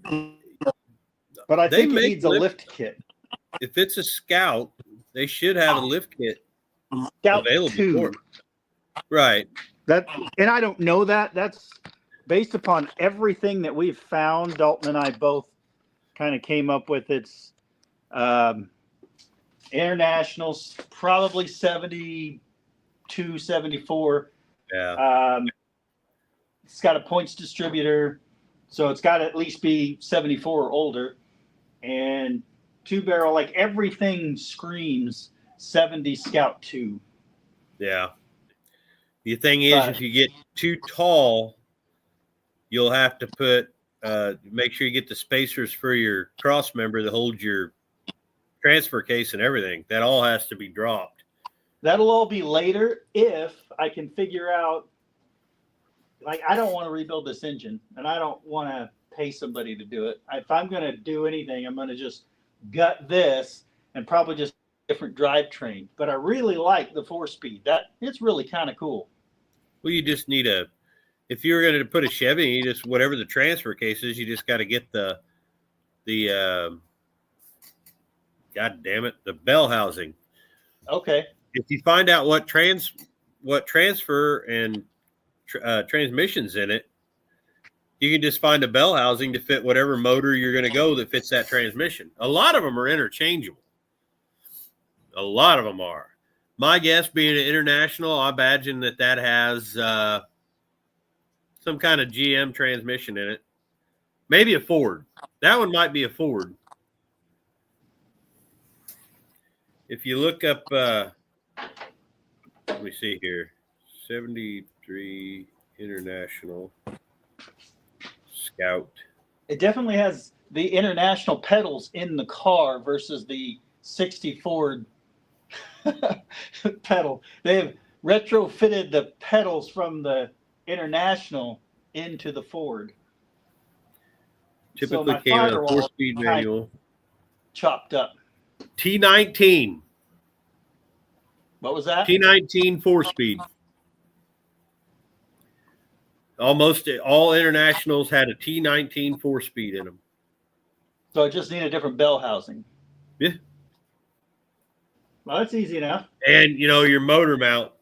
to. But I think it needs a lift kit. If it's a Scout, they should have a lift kit Scout available 2. for it. Right. And I don't know that. That's based upon everything that we've found. Dalton and I both kind of came up with its internationals, probably 72, 74. Yeah. It's got a points distributor, so it's got to at least be 74 or older. And 2-barrel, like everything screams 70 Scout 2. Yeah. The thing is, if you get too tall, you'll have to put make sure you get the spacers for your cross member that holds your transfer case and everything. That all has to be dropped. That'll all be later if I can figure out. Like, I don't want to rebuild this engine, and I don't want to pay somebody to do it. If I'm going to do anything, I'm going to just gut this and probably just different drivetrain. But I really like the 4-speed. It's really kind of cool. Well, you just need if you're going to put a Chevy, you just, whatever the transfer case is, you just got to get the God damn it, the bell housing. Okay. If you find out what transfer and transmissions in it, you can just find a bell housing to fit whatever motor you're going to go that fits that transmission. A lot of them are interchangeable. A lot of them are. My guess, being an international, I imagine that has some kind of GM transmission in it. Maybe a Ford. That one might be a Ford. If you look up, let me see here, 73 International Scout. It definitely has the international pedals in the car versus the 60 Ford pedal. They have retrofitted the pedals from the international into the Ford. Typically came in a 4-speed manual. Chopped up. T19. What was that? T19 4-speed. Almost all internationals had a T19 4-speed in them. So it just needed a different bell housing. Yeah. Well, that's easy enough. And, your motor mount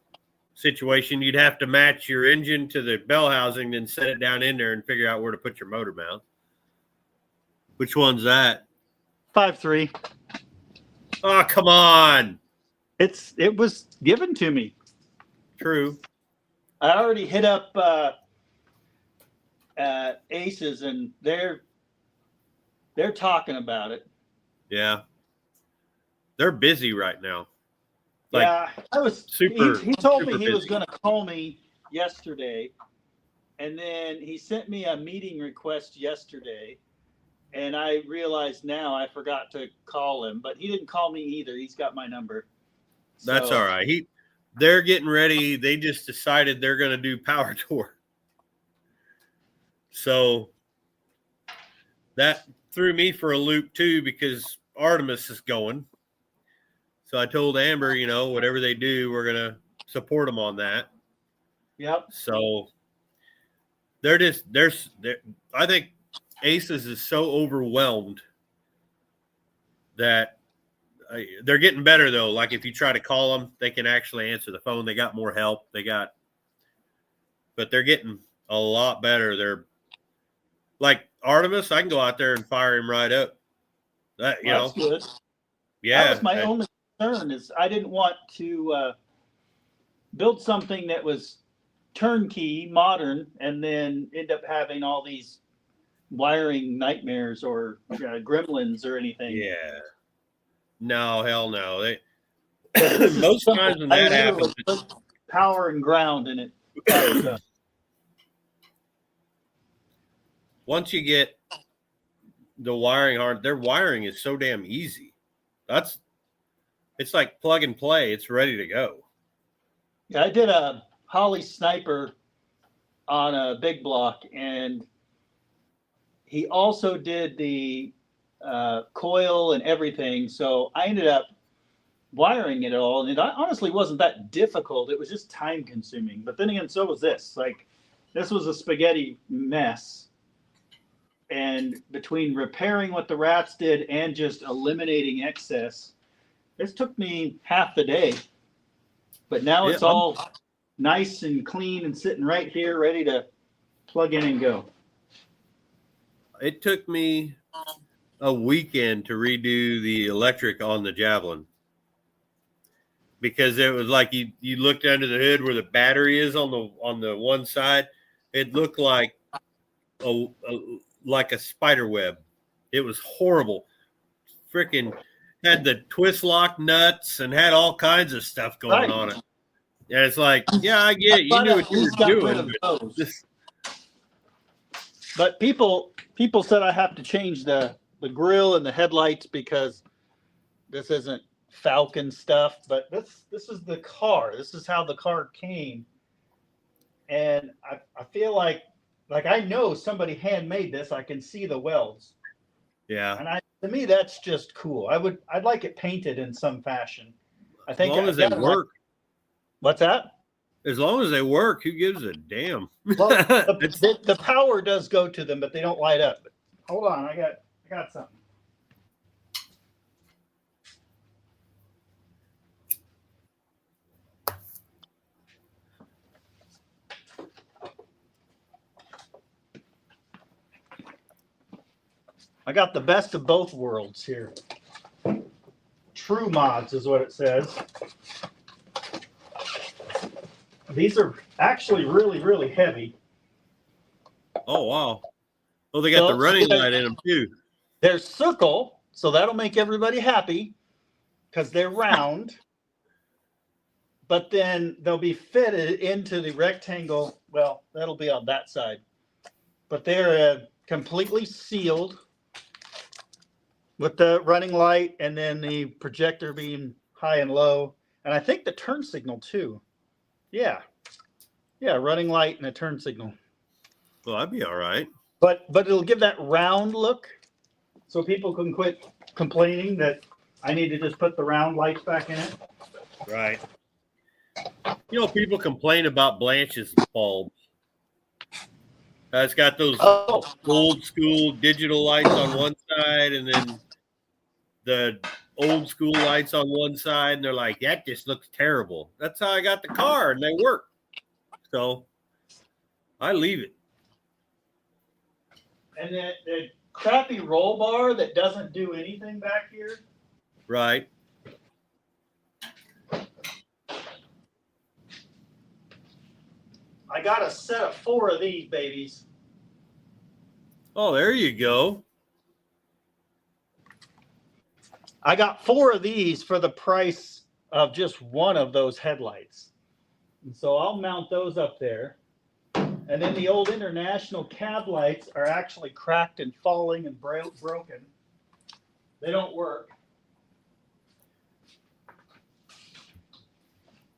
situation, you'd have to match your engine to the bell housing, then set it down in there and figure out where to put your motor mount. Which one's that? 5.3. Oh, come on. It was given to me. True. I already hit up Aces, and they're talking about it. Yeah. They're busy right now. Yeah, I was super. He told me he busy. was going to call me yesterday, and then he sent me a meeting request yesterday, and I realized now I forgot to call him, but he didn't call me either. He's got my number. That's all right. They're getting ready. They just decided they're going to do Power Tour. So that threw me for a loop too, because Artemis is going. So I told Amber, whatever they do, we're going to support them on that. Yep. So I think Aces is so overwhelmed that they're getting better though. Like if you try to call them, they can actually answer the phone. They got more help. But they're getting a lot better. They're like Artemis. I can go out there and fire him right up. That's good. Yeah. That was my only concern is I didn't want to build something that was turnkey, modern, and then end up having all these wiring nightmares or gremlins or anything. Yeah. No, hell no. Most times when that happens, put power and ground in it. Once you get the wiring hard, their wiring is so damn easy. It's like plug and play. It's ready to go. Yeah, I did a Holly sniper on a big block, and he also did the coil and everything. So I ended up wiring it all, and it honestly wasn't that difficult. It was just time consuming. But then again, so was this. Like, this was a spaghetti mess. And between repairing what the rats did and just eliminating excess, this took me half the day. But now it's all nice and clean and sitting right here, ready to plug in and go. It took me a weekend to redo the electric on the Javelin because it was like you looked under the hood where the battery is on the one side. It looked like a spider web. It was horrible. Freaking had the twist lock nuts and had all kinds of stuff going on it. And it's like, yeah, I get it. You knew what you were doing. But people said I have to change the grill and the headlights because this isn't Falcon stuff. But this is the car. This is how the car came. And I feel like I know somebody handmade this. I can see the welds. Yeah. And to me, that's just cool. I'd like it painted in some fashion. I think as long as they work. What's that? As long as they work, who gives a damn? Well, the power does go to them, but they don't light up. But hold on, I got something. I got the best of both worlds here. True mods is what it says. These are actually really, really heavy. Oh, wow. Oh, they got the running light in them, too. They're circle, so that'll make everybody happy because they're round. But then they'll be fitted into the rectangle. Well, that'll be on that side. But they're completely sealed with the running light and then the projector being high and low. And I think the turn signal, too. Yeah, running light and a turn signal. Well, that'd be all right. But it'll give that round look, so people can quit complaining that I need to just put the round lights back in it. Right. People complain about Blanche's bulbs. It's got those old school digital lights on one side, and then the old school lights on one side, and they're like, that just looks terrible. That's how I got the car, and they work. So I leave it. And the crappy roll bar that doesn't do anything back here. Right. I got a set of 4 of these babies. Oh, there you go. I got 4 of these for the price of just one of those headlights. And so I'll mount those up there. And then the old International cab lights are actually cracked and falling and broken. They don't work.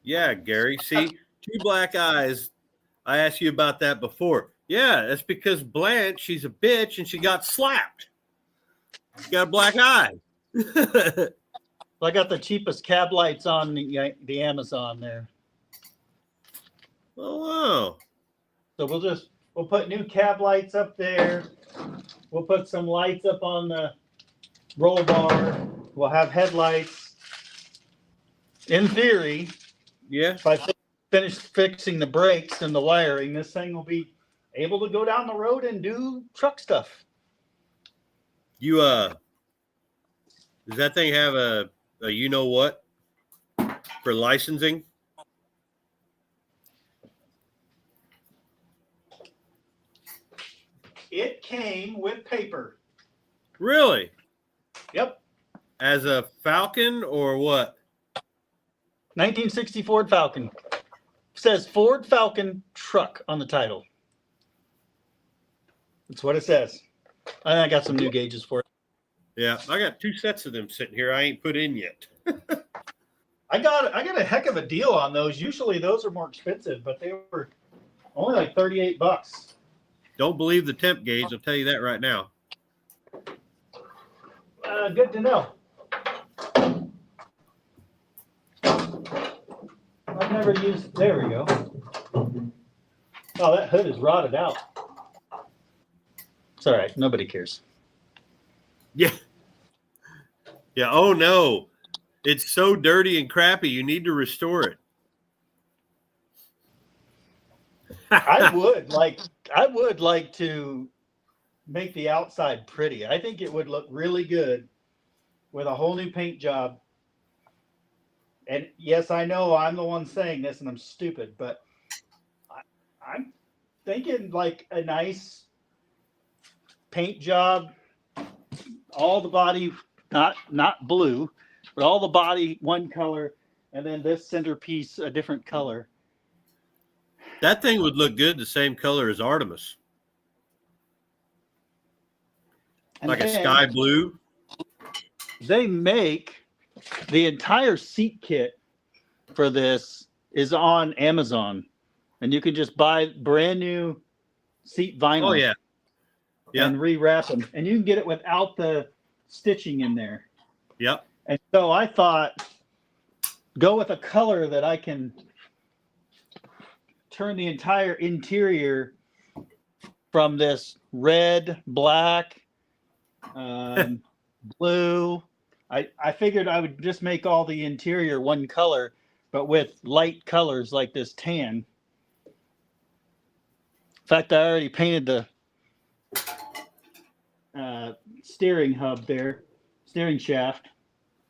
Yeah, Gary. See, 2 black eyes. I asked you about that before. Yeah, that's because Blanche, she's a bitch and she got slapped. She got a black eye. I got the cheapest cab lights on the Amazon there. Oh wow. So we'll put new cab lights up there. We'll put some lights up on the roll bar. We'll have headlights. In theory, Yeah. if I finish fixing the brakes and the wiring, this thing will be able to go down the road and do truck stuff. You does that thing have a you know what for licensing? It came with paper. Really? Yep. As a Falcon or what? 1960 Ford Falcon. It says Ford Falcon truck on the title. That's what it says. I got some new gauges for it. Yeah, I got 2 sets of them sitting here. I ain't put in yet. I got a heck of a deal on those. Usually those are more expensive, but they were only like $38. Don't believe the temp gauge. I'll tell you that right now. Good to know. I've never used. There we go. Oh, that hood is rotted out. It's all right. Nobody cares. Yeah. Yeah. Oh no, it's so dirty and crappy. You need to restore it. I would like to make the outside pretty. I think it would look really good with a whole new paint job. And yes, I know I'm the one saying this and I'm stupid, but I'm thinking like a nice paint job, all the body, not blue, but all the body one color, and then this centerpiece a different color. That thing would look good the same color as Artemis. And like a then sky blue. they make the entire seat kit for this is on Amazon, and you can just buy brand new seat vinyl. Oh yeah. Yeah. And rewrap them, and you can get it without the stitching in there. Yep. And so I thought, go with a color that I can turn the entire interior from this red, black, blue. I figured I would just make all the interior one color, but with light colors like this tan. In fact, I already painted the steering hub there, steering shaft,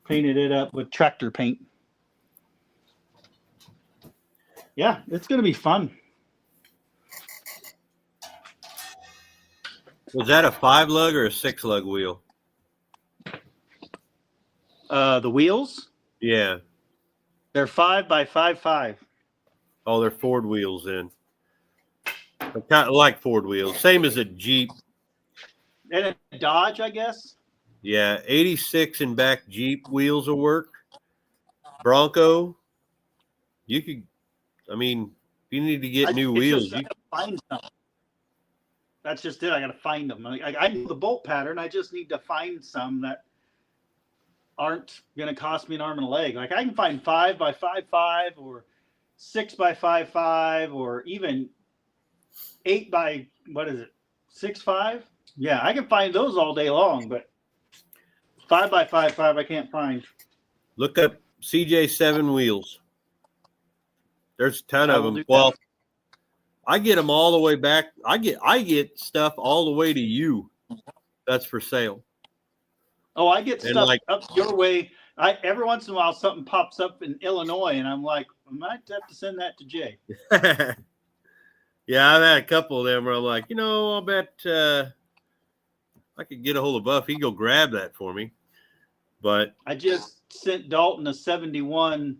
painted it up with tractor paint. Yeah, it's going to be fun. Was that a 5-lug or a 6-lug wheel? The wheels, Yeah. they're 5x5.5. Oh, they're Ford wheels then. I kind of like Ford wheels. Same as a Jeep. And a Dodge, I guess. Yeah, 86 and back Jeep wheels will work. Bronco, you could. I mean, if you need to get new wheels, I gotta find some. That's just it. I got to find them. I know the bolt pattern. I just need to find some that aren't going to cost me an arm and a leg. Like I can find 5x5.5 or 6x5.5 or even 8x6.5. Yeah, I can find those all day long, but 5x5.5 I can't find. look up CJ7 wheels. There's a ton of them. That. Well, I get them all the way back. I get stuff all the way to you. That's for sale. Oh, I get And stuff like- up your way. Every once in a while something pops up in Illinois, and I'm like, I might have to send that to Jay. Yeah, I've had a couple of them where I'm like, I'll bet I could get a hold of Buff. He can go grab that for me. But I just sent Dalton a 71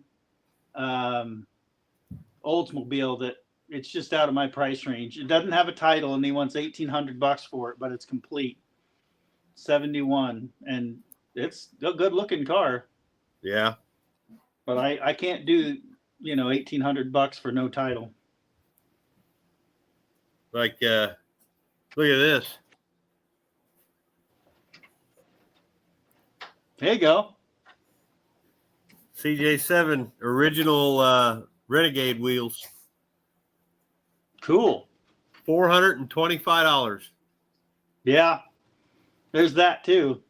Oldsmobile that it's just out of my price range. It doesn't have a title, and he wants $1,800 for it, but it's complete. 71, and it's a good looking car. yeah, But I can't do $1,800 for no title. like look at this. There you go. CJ7 original Renegade wheels. Cool. $425. Yeah. There's that too.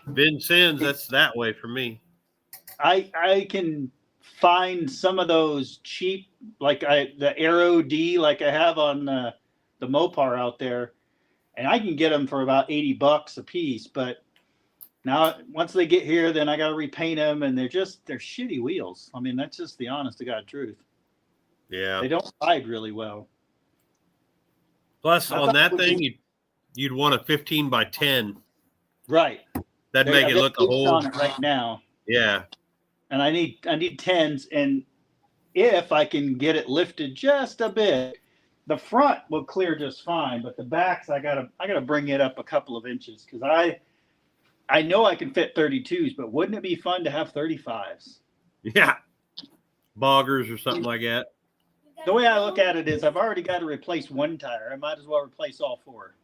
Vincennes, that's that way for me. I can find some of those cheap, like the Aero D, like I have on the Mopar out there, and I can get them for about $80 a piece. But now once they get here, then I got to repaint them, and they're shitty wheels. I mean, that's just the honest to God truth. Yeah. They don't ride really well. Plus, on that thing, you'd want a 15 by 10. Right. That'd make it look a whole. On it right now. Yeah. And I need 10s, and if I can get it lifted just a bit, the front will clear just fine, but the backs I gotta bring it up a couple of inches because I know I can fit 32s, but wouldn't it be fun to have 35s? Yeah. Boggers or something like that. The way I look at it is I've already got to replace one tire. I might as well replace all four.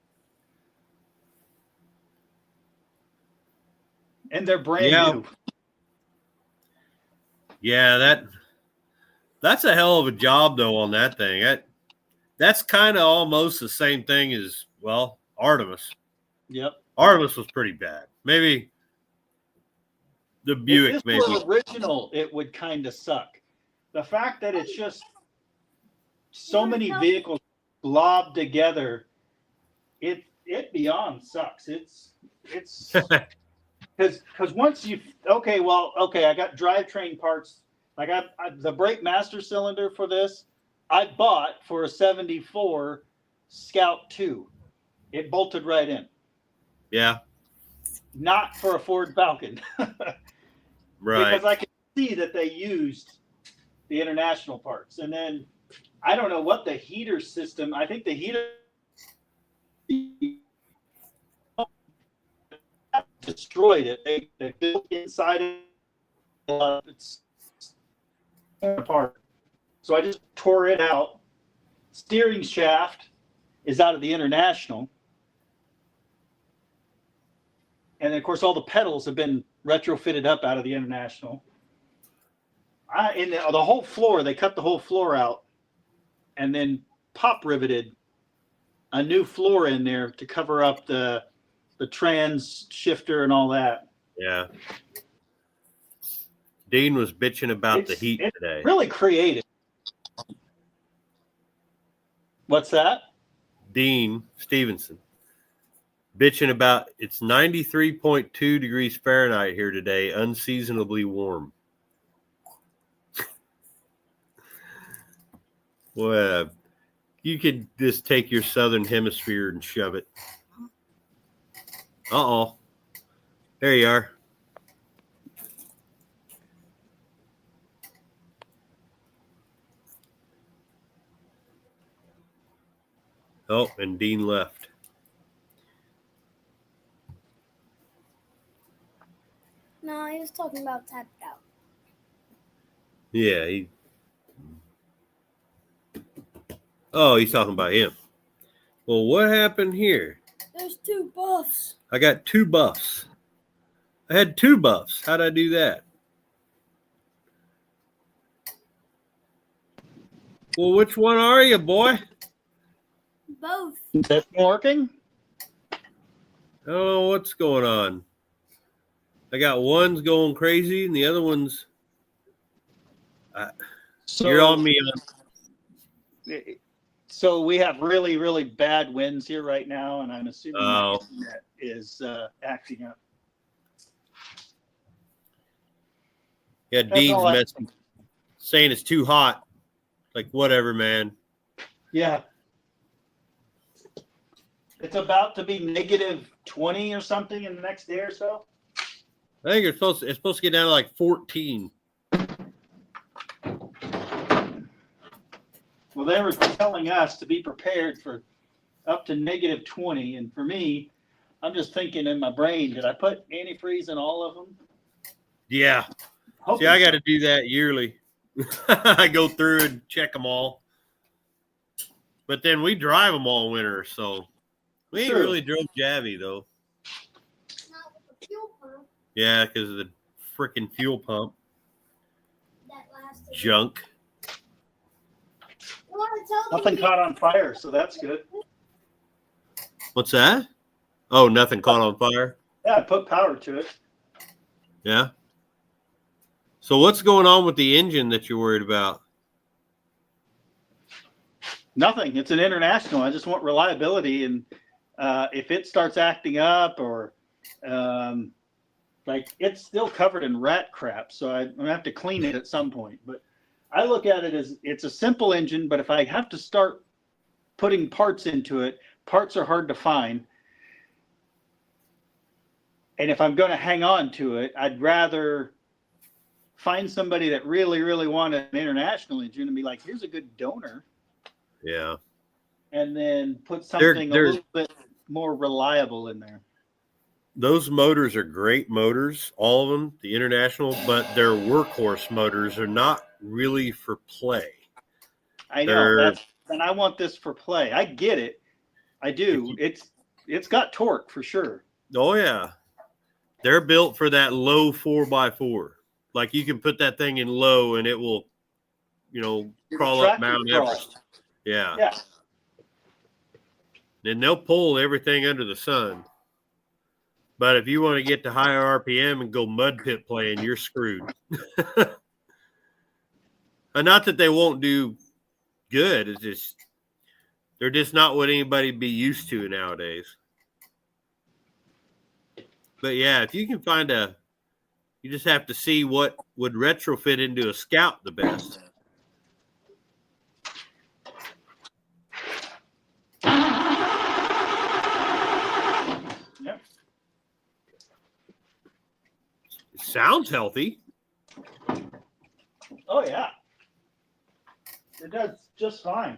And they're brand new. Yeah, that's a hell of a job though on that thing. That's kind of almost the same thing as, well, Artemis. Yep. Artemis was pretty bad. Maybe the Buick if this maybe. were original, it would kind of suck. The fact that it's just so many vehicles globbed together, it beyond sucks. It's because once you I got drivetrain parts. I got the brake master cylinder for this. I bought for a 74 Scout 2. It bolted right in. Yeah. Not for a Ford Falcon. Right. Because I can see that they used the international parts. And then I don't know what the heater system, I think the heater destroyed it. They built inside it. It's apart. So I just tore it out. Steering shaft is out of the international. And of course, all the pedals have been retrofitted up out of the international. In the whole floor, they cut the whole floor out and then pop riveted a new floor in there to cover up the trans shifter and all that. Yeah. Dean was bitching about the heat today. Really creative. What's that? Dean Stevenson bitching about it's 93.2 degrees Fahrenheit here today, unseasonably warm. Well, you could just take your southern hemisphere and shove it. Uh-oh. There you are. Oh, and Dean left. No, he was talking about tapped out. Yeah, he's talking about him. Well, what happened here? There's 2 buffs. I got 2 buffs. I had 2 buffs. How'd I do that? Well, which one are you, boy? Both. Is that working? I don't know what's going on. I got one's going crazy and the other one's. You're on me. So we have really, really bad winds here right now, and I'm assuming the internet is acting up. Yeah, Dean's messing, saying it's too hot. Like, whatever, man. Yeah. It's about to be negative 20 or something in the next day or so. I think it's supposed to get down to like 14. Well, they were telling us to be prepared for up to negative 20. And for me, I'm just thinking in my brain, did I put antifreeze in all of them? Yeah. See, I got to do that yearly. I go through and check them all. But then we drive them all winter, so we ain't really drove Javy, though. Not with the fuel pump. Yeah, because of the freaking fuel pump. That lasted. Junk. You want to tell Nothing caught on fire, so that's good. What's that? Oh, nothing caught on fire? Yeah, I put power to it. Yeah. So what's going on with the engine that you're worried about? Nothing. It's an international. I just want reliability, and if it starts acting up or like it's still covered in rat crap, so I'm gonna have to clean it at some point. But I look at it as it's a simple engine, but if I have to start putting parts into it, parts are hard to find. And if I'm going to hang on to it, I'd rather find somebody that really, really wanted an international engine and be like, here's a good donor. Yeah. And then put something a little bit more reliable in there. Those motors are great motors, all of them, the international, but they're workhorse motors. They're not really for play. I know. And I want this for play. I get it. I do. It's got torque for sure. Oh, yeah. They're built for that low 4x4. Like you can put that thing in low and it will, crawl up Mount Everest. Yeah. Yeah. Then they'll pull everything under the sun. But if you want to get to higher RPM and go mud pit playing, you're screwed. And not that they won't do good. It's just they're just not what anybody be used to nowadays. But yeah, if you can find you just have to see what would retrofit into a Scout the best. Yep. It sounds healthy. Oh, yeah. It does just fine.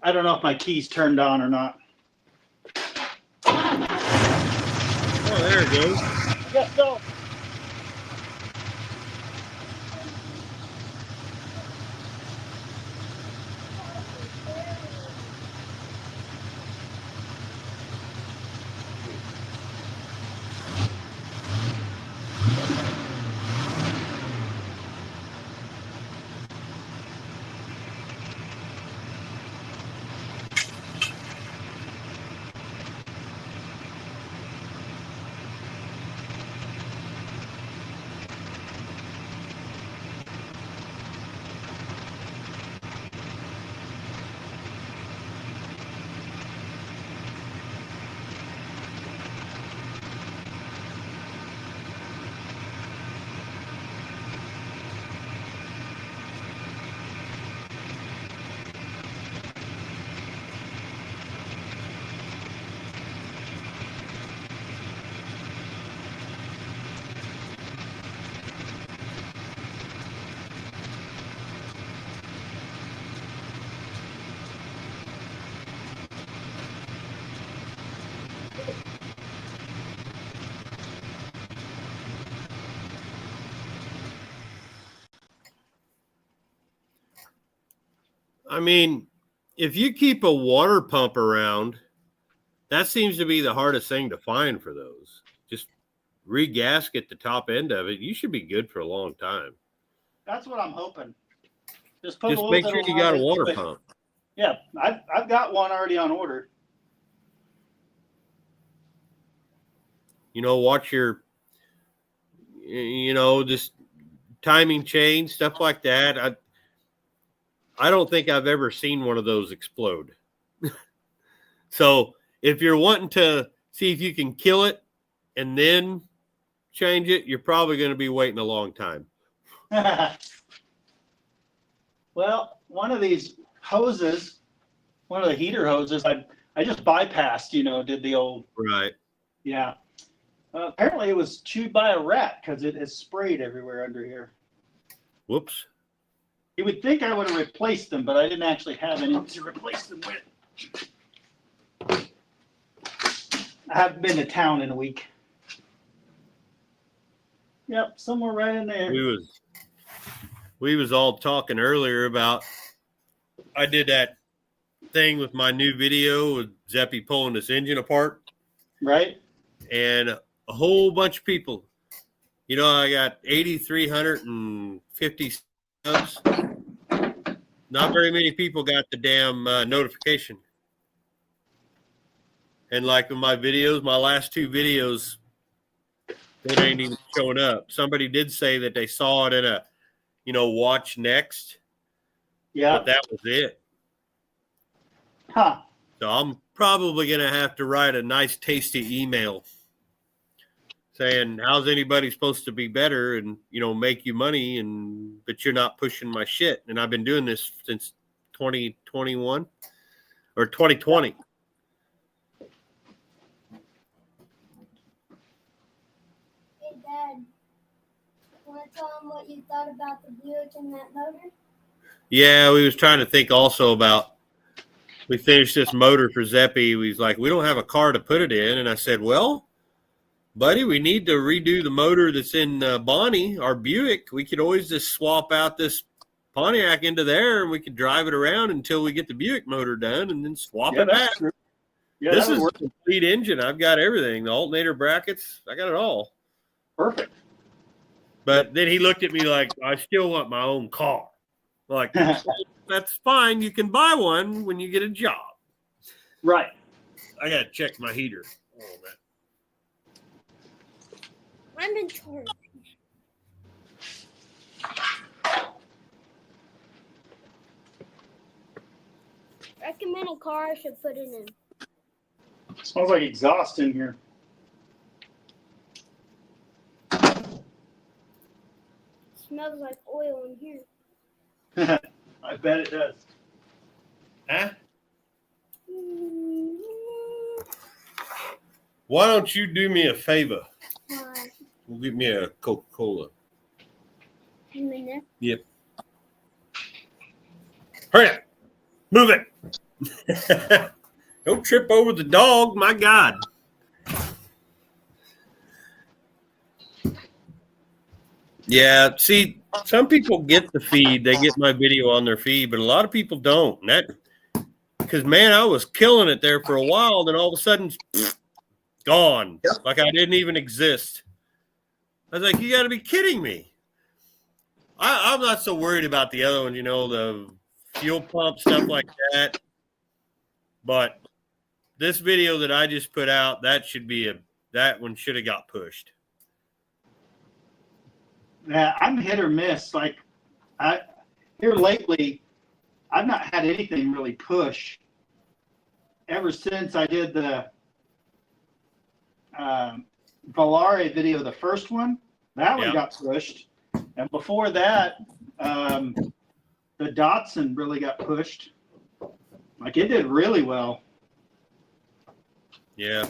I don't know if my key's turned on or not. Oh, there it goes. Yes, so. I mean, if you keep a water pump around, that seems to be the hardest thing to find for those. Just re-gasket the top end of it. You should be good for a long time. That's what I'm hoping. Just make sure you got a water pump. Yeah, I've got one already on order. Watch your, just timing chain, stuff like that. I don't think I've ever seen one of those explode. So if you're wanting to see if you can kill it and then change it, you're probably going to be waiting a long time. Well, one of these hoses, one of the heater hoses, I just bypassed, did the old. Right. Yeah. Apparently it was chewed by a rat because it has sprayed everywhere under here. Whoops. You would think I would have replaced them, but I didn't actually have any to replace them with. I haven't been to town in a week. Yep, somewhere right in there. We was all talking earlier about I did that thing with my new video with Zeppy pulling this engine apart. Right. And a whole bunch of people. You know, I got 8,350 subs. Not very many people got the damn notification. And like in my videos, my last 2 videos, it ain't even showing up. Somebody did say that they saw it in a, watch next. Yeah. But that was it. Huh. So I'm probably going to have to write a nice, tasty email saying, how's anybody supposed to be better and, make you money, but you're not pushing my shit. And I've been doing this since 2021 or 2020. Hey, Dad, want to tell him what you thought about the Buick and that motor? Yeah, we was trying to think also about, we finished this motor for Zeppy. We was like, we don't have a car to put it in. And I said, well, buddy, we need to redo the motor that's in Bonnie, our Buick. We could always just swap out this Pontiac into there, and we could drive it around until we get the Buick motor done, and then swap it back. True. Yeah, this is a complete engine. I've got everything, the alternator brackets. I got it all. Perfect. But then he looked at me like, I still want my own car. Like, that's fine. You can buy one when you get a job. Right. I got to check my heater. Oh, man. I'm in charge. Recommend a car I should put it in. Smells like exhaust in here. Smells like oil in here. I bet it does. Huh? Why don't you do me a favor? Why? Well, give me a Coca-Cola. You in there? Yep. Hurry up. Move it. Don't trip over the dog. My God. Yeah. See, some people get the feed. They get my video on their feed, but a lot of people don't. And that, because, man, I was killing it there for a while. Then all of a sudden, gone. Yep. Like I didn't even exist. I was like, you got to be kidding me. I'm not so worried about the other one, the fuel pump, stuff like that. But this video that I just put out, that one should have got pushed. Yeah, I'm hit or miss. Like, here lately, I've not had anything really push ever since I did the Volare video, the first one. That one got pushed. And before that, the Datsun really got pushed. Like, it did really well. Yeah.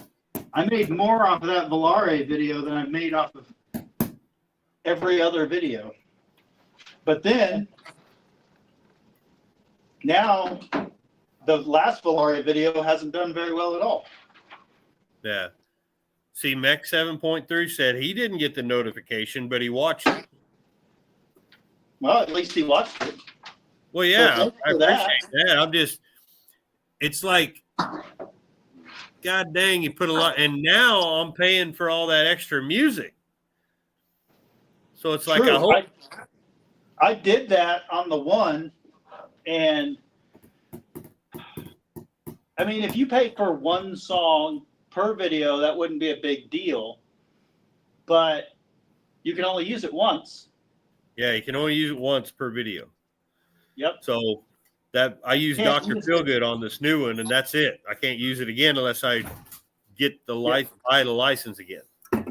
I made more off of that Volare video than I made off of every other video. But then, now, the last Volare video hasn't done very well at all. Yeah. See, Mech 7.3 said he didn't get the notification, but he watched it. Well, at least he watched it. Well, yeah, I appreciate that. It's like, God dang, you put a lot, and now I'm paying for all that extra music. So it's like, I did that on the one, and I mean, if you pay for one song per video, that wouldn't be a big deal, but you can only use it once. Yeah, you can only use it once per video. Yep. So that I use Dr. Feelgood on this new one, and that's it. I can't use it again unless I get the buy the license again.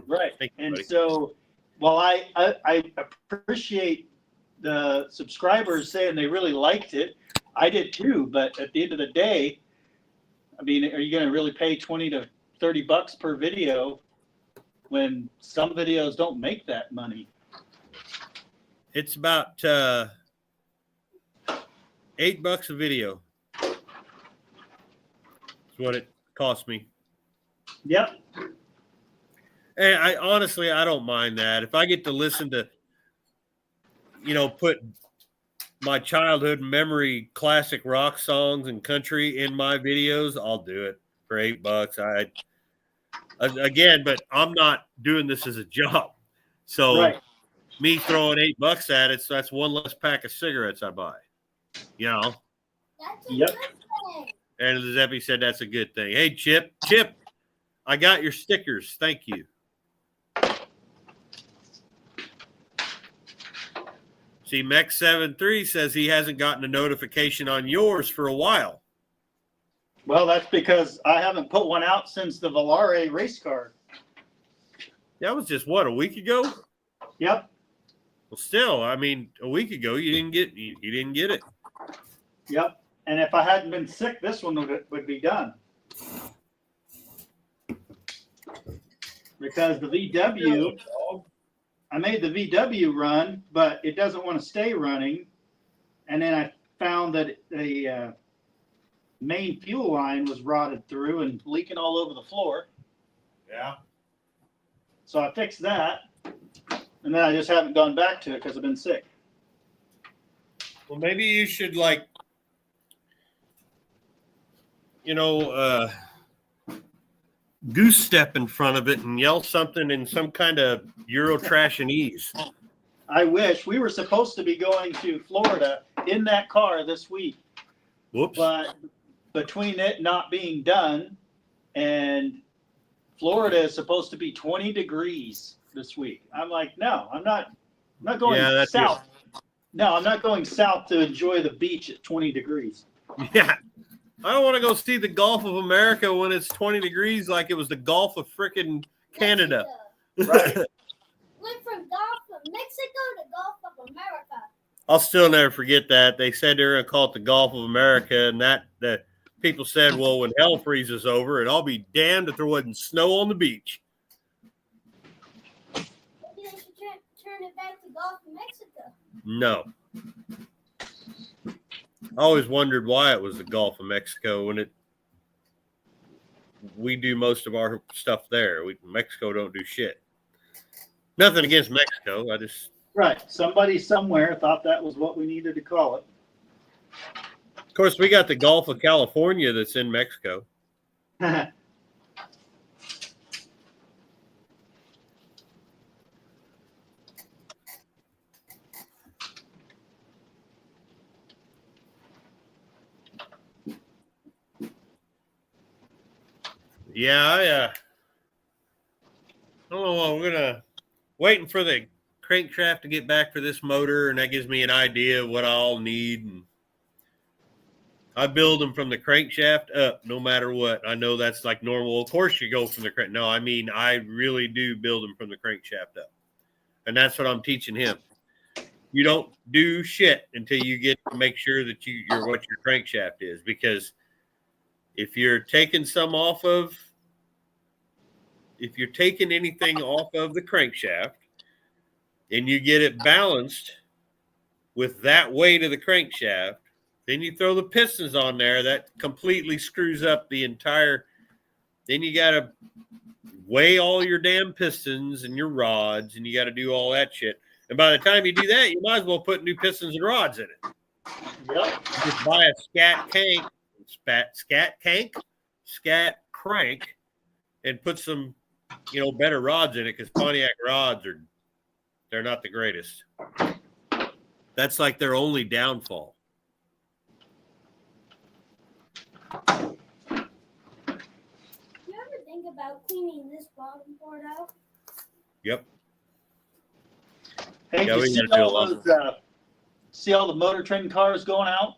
Right. Thank you, and buddy. So, while I appreciate the subscribers saying they really liked it, I did too. But at the end of the day, I mean, are you going to really pay $20 to $30 per video when some videos don't make that money? It's about $8 a video. That's what it cost me. Yep. And I honestly don't mind that. If I get to listen to, put my childhood memory classic rock songs and country in my videos, I'll do it for $8. Again, but I'm not doing this as a job. So Right. me throwing $8 at it, so that's one less pack of cigarettes I buy. You know? That's a Yep. good thing. And as Epi said, that's a good thing. Hey, Chip, I got your stickers. Thank you. See, Mex73 says he hasn't gotten a notification on yours for a while. Well, that's because I haven't put one out since the Volare race car. That was just, what, a week ago? Yep. Well, still, I mean, a week ago, you didn't get it. Yep. And if I hadn't been sick, this one would be done. Because the VW, I made the VW run, but it doesn't want to stay running. And then I found that the main fuel line was rotted through and leaking all over the floor. Yeah. So I fixed that. And then I just haven't gone back to it because I've been sick. Well, maybe you should, like, goose step in front of it and yell something in some kind of Euro trash and ease. I wish. We were supposed to be going to Florida in that car this week. Whoops. But between it not being done and Florida is supposed to be 20 degrees this week. I'm like, no, I'm not going south. No, I'm not going south to enjoy the beach at 20 degrees. Yeah. I don't want to go see the Gulf of America when it's 20 degrees like it was the Gulf of frickin' Canada. Right. Went from Gulf of Mexico to Gulf of America. I'll still never forget that. They said they were going to call it the Gulf of America, and that people said, well, when hell freezes over, and I'll be damned if there wasn't snow on the beach. Maybe they should turn it back to Gulf of Mexico. No. I always wondered why it was the Gulf of Mexico when we do most of our stuff there. Mexico don't do shit. Nothing against Mexico. Right. Somebody somewhere thought that was what we needed to call it. Of course, we got the Gulf of California that's in Mexico. Yeah, I don't know. We're waiting for the crankshaft to get back for this motor, and that gives me an idea of what I'll need. And I build them from the crankshaft up, no matter what. I know that's like normal. Of course, you go from the crank. No, I mean I really do build them from the crankshaft up, and that's what I'm teaching him. You don't do shit until you get to make sure that you're what your crankshaft is, because if you're taking anything off of the crankshaft and you get it balanced with that weight of the crankshaft, then you throw the pistons on there, that completely screws up the entire. Then you got to weigh all your damn pistons and your rods, and you got to do all that shit. And by the time you do that, you might as well put new pistons and rods in it. Yep. Just buy a scat crank and put some, better rods in it, because Pontiac rods they're not the greatest. That's like their only downfall. You ever think about cleaning this bottom part out? Yep. Hey, Yeah, you see all the Motor Trend cars going out?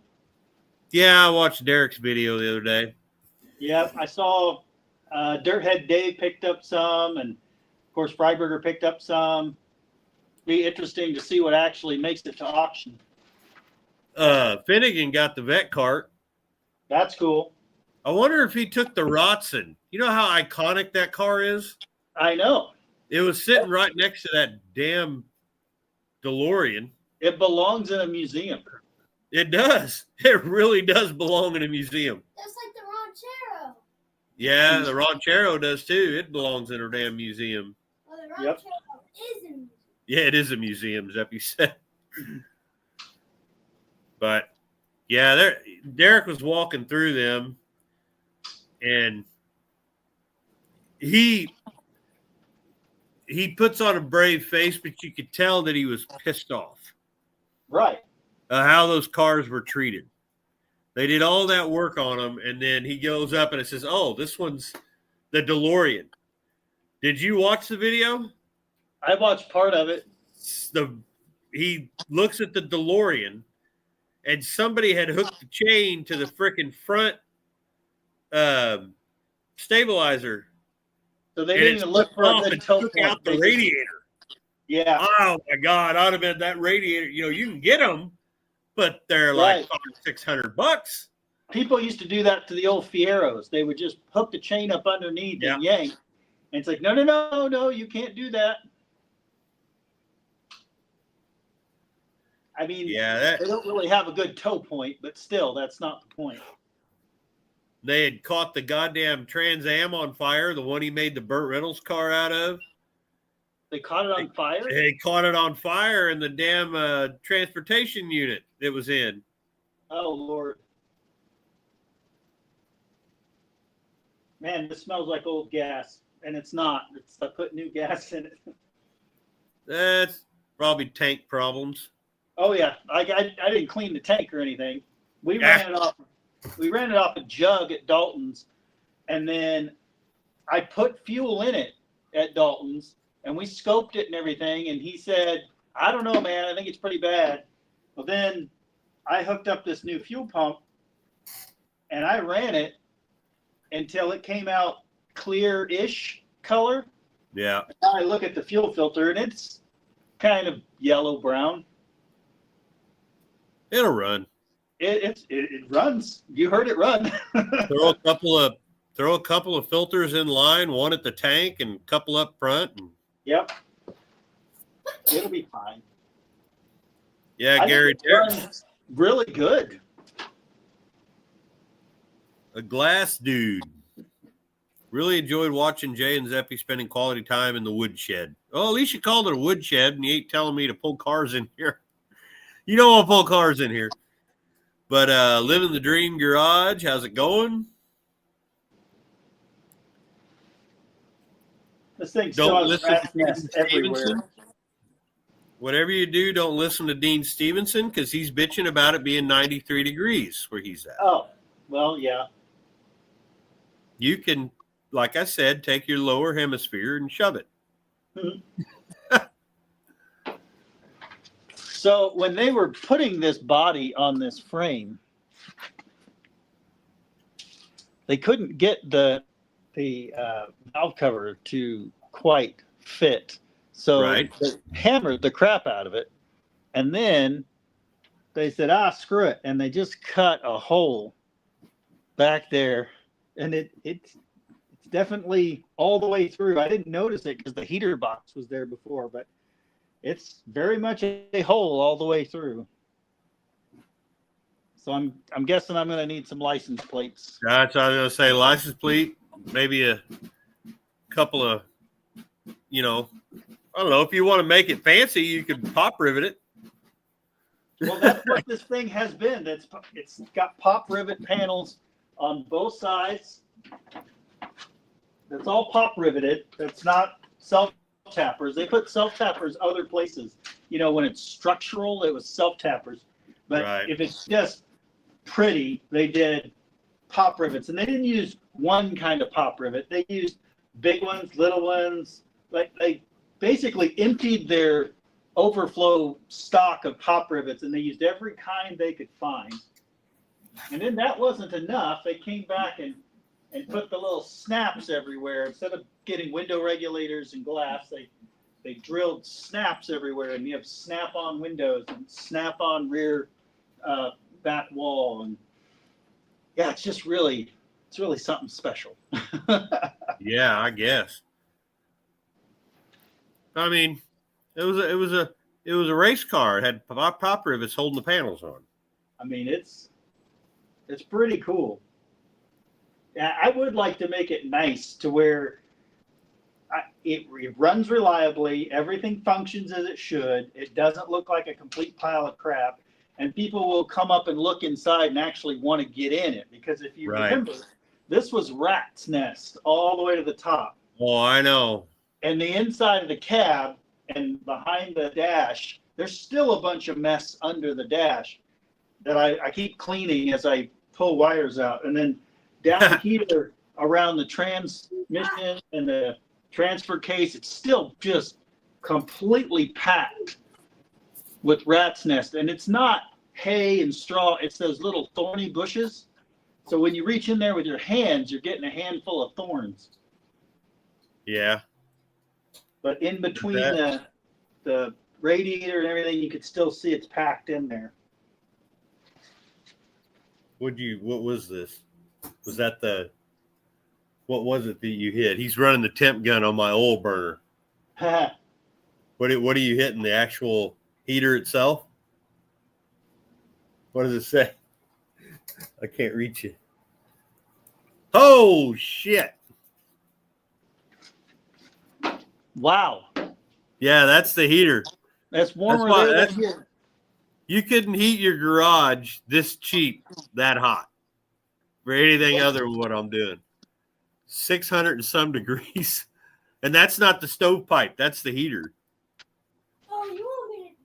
Yeah, I watched Derek's video the other day. Yep, I saw Dirthead Dave picked up some, and of course Freiberger picked up some. Be interesting to see what actually makes it to auction. Finnegan got the vet cart. That's cool. I wonder if he took the Rotson. You know how iconic that car is? I know. It was sitting right next to that damn DeLorean. It belongs in a museum. It does. It really does belong in a museum. Just like the Ranchero. Yeah, the Ranchero does too. It belongs in a damn museum. Well, the Ranchero is in. Yeah, it is a museum, as you said. But yeah, Derek was walking through them, and he puts on a brave face, but you could tell that he was pissed off. Right. How those cars were treated. They did all that work on them, and then he goes up and it says, "Oh, this one's the DeLorean." Did you watch the video? I watched part of it. He looks at the DeLorean, and somebody had hooked the chain to the freaking front stabilizer. So they didn't even look for a good tow took point. out the radiator. Yeah. Oh my God! I'd have been that radiator. You know, you can get them, but they're like $500-600. People used to do that to the old Fieros. They would just hook the chain up underneath and yank. And it's like, no, you can't do that. I mean, they don't really have a good tow point, but still, that's not the point. They had caught the goddamn Trans Am on fire, the one he made the Burt Reynolds car out of. They caught it on fire? They caught it on fire in the damn transportation unit it was in. Oh, Lord. Man, this smells like old gas. And it's not. I put new gas in it. That's probably tank problems. Oh, yeah. I didn't clean the tank or anything. We ran it off. We ran it off a jug at Dalton's, and then I put fuel in it at Dalton's, and we scoped it and everything, and he said, I don't know, man, I think it's pretty bad. Well, then I hooked up this new fuel pump, and I ran it until it came out clear-ish color. Yeah. And now I look at the fuel filter, and it's kind of yellow-brown. It'll run. It runs. You heard it run. throw a couple of filters in line, one at the tank and a couple up front. And... Yep. It'll be fine. Yeah, Gary. Runs really good. A glass dude. Really enjoyed watching Jay and Zeppy spending quality time in the woodshed. Oh, at least you called it a woodshed, and you ain't telling me to pull cars in here. You don't want to pull cars in here. But living the dream garage, how's it going? This thing Don't saws listen to Dean nests everywhere. Stevenson. Whatever you do, don't listen to Dean Stevenson because he's bitching about it being 93 degrees where he's at. Oh, well, yeah. You can, like I said, take your lower hemisphere and shove it. Mm-hmm. So when they were putting this body on this frame, they couldn't get the valve cover to quite fit. So they hammered the crap out of it. And then they said, screw it. And they just cut a hole back there. And it's definitely all the way through. I didn't notice it because the heater box was there before, but it's very much a hole all the way through. So I'm guessing I'm going to need some license plates. That's what I was going to say. License plate, maybe a couple of, I don't know. If you want to make it fancy, you could pop rivet it. Well, that's what this thing has been. It's got pop rivet panels on both sides. That's all pop riveted. That's not self-tappers. They put self-tappers other places. When it's structural, it was self-tappers. But if it's just pretty, they did pop rivets. And they didn't use one kind of pop rivet. They used big ones, little ones. Like they basically emptied their overflow stock of pop rivets, and they used every kind they could find. And then that wasn't enough. They came back and put the little snaps everywhere. Instead of getting window regulators and glass, they drilled snaps everywhere, and you have snap-on windows and snap-on rear back wall. And yeah, it's really something special. Yeah, I guess. I mean, it was a race car. It had pop rivets holding the panels on. I mean, it's pretty cool. I would like to make it nice to where it runs reliably. Everything functions as it should. It doesn't look like a complete pile of crap. and people will come up and look inside and actually want to get in it. Because if you Right. remember, this was rat's nest all the way to the top. Oh, I know. And the inside of the cab and behind the dash, there's still a bunch of mess under the dash that I keep cleaning as I pull wires out. And then down here around the transmission and the transfer case, it's still just completely packed with rat's nest. And it's not hay and straw, it's those little thorny bushes. So when you reach in there with your hands, you're getting a handful of thorns. Yeah. But in between the radiator and everything, you could still see it's packed in there. What was this? Was that what was it that you hit? He's running the temp gun on my oil burner. What are you hitting? The actual heater itself? What does it say? I can't reach it. Oh shit. Wow. Yeah, that's the heater. That's warmer than here. You couldn't heat your garage this cheap, that hot, for anything other than what I'm doing. 600 and some degrees. And that's not the stovepipe. That's the heater. Oh, you want me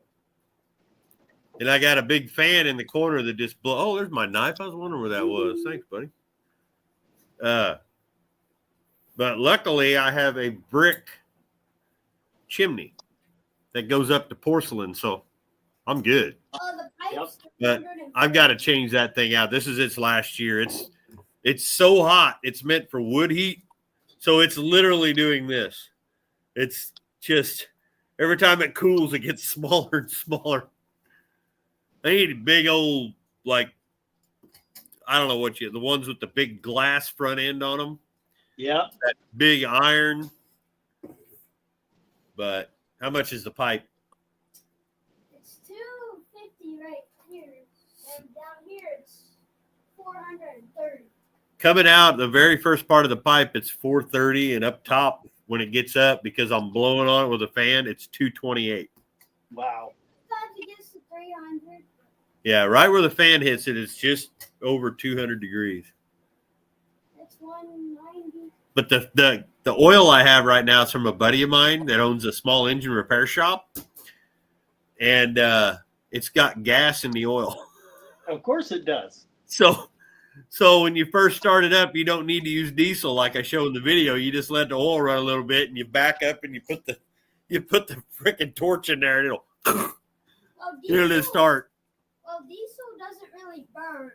to? And I got a big fan in the corner that just blows. Oh, there's my knife. I was wondering where that was. Thanks, buddy. But luckily, I have a brick chimney that goes up to porcelain, so I'm good. Oh, the pipes. But I've got to change that thing out. This is its last year. It's so hot. It's meant for wood heat, so it's literally doing this. It's just every time it cools, it gets smaller and smaller. I need a big old, like, I don't know what the ones with the big glass front end on them. Yeah. That big iron. But how much is the pipe? It's $250 right here, and down here it's $430. Coming out, the very first part of the pipe, it's $430, and up top, when it gets up, because I'm blowing on it with a fan, it's $228. Wow. Sometimes it gets to $300. Yeah, right where the fan hits it, it's just over 200 degrees. That's $190. But the oil I have right now is from a buddy of mine that owns a small engine repair shop, and it's got gas in the oil. Of course it does. So when you first start it up, you don't need to use diesel like I show in the video. You just let the oil run a little bit, and you back up, and you put the freaking torch in there, and it'll just start. Well, diesel doesn't really burn.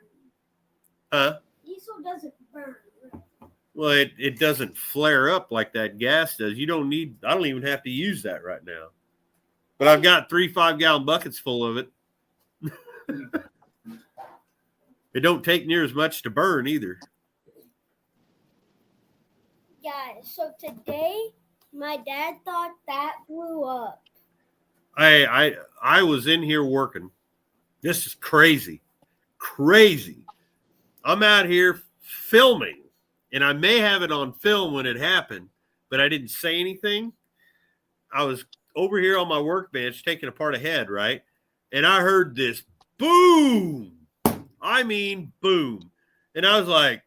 Huh? Diesel doesn't burn. Well, it doesn't flare up like that gas does. I don't even have to use that right now. But I've got 3 5-gallon buckets full of it. It don't take near as much to burn either. Guys, so today my dad thought that blew up. I was in here working. This is crazy. Crazy. I'm out here filming, and I may have it on film when it happened, but I didn't say anything. I was over here on my workbench taking apart a head, right? And I heard this boom. I mean, boom. And I was like,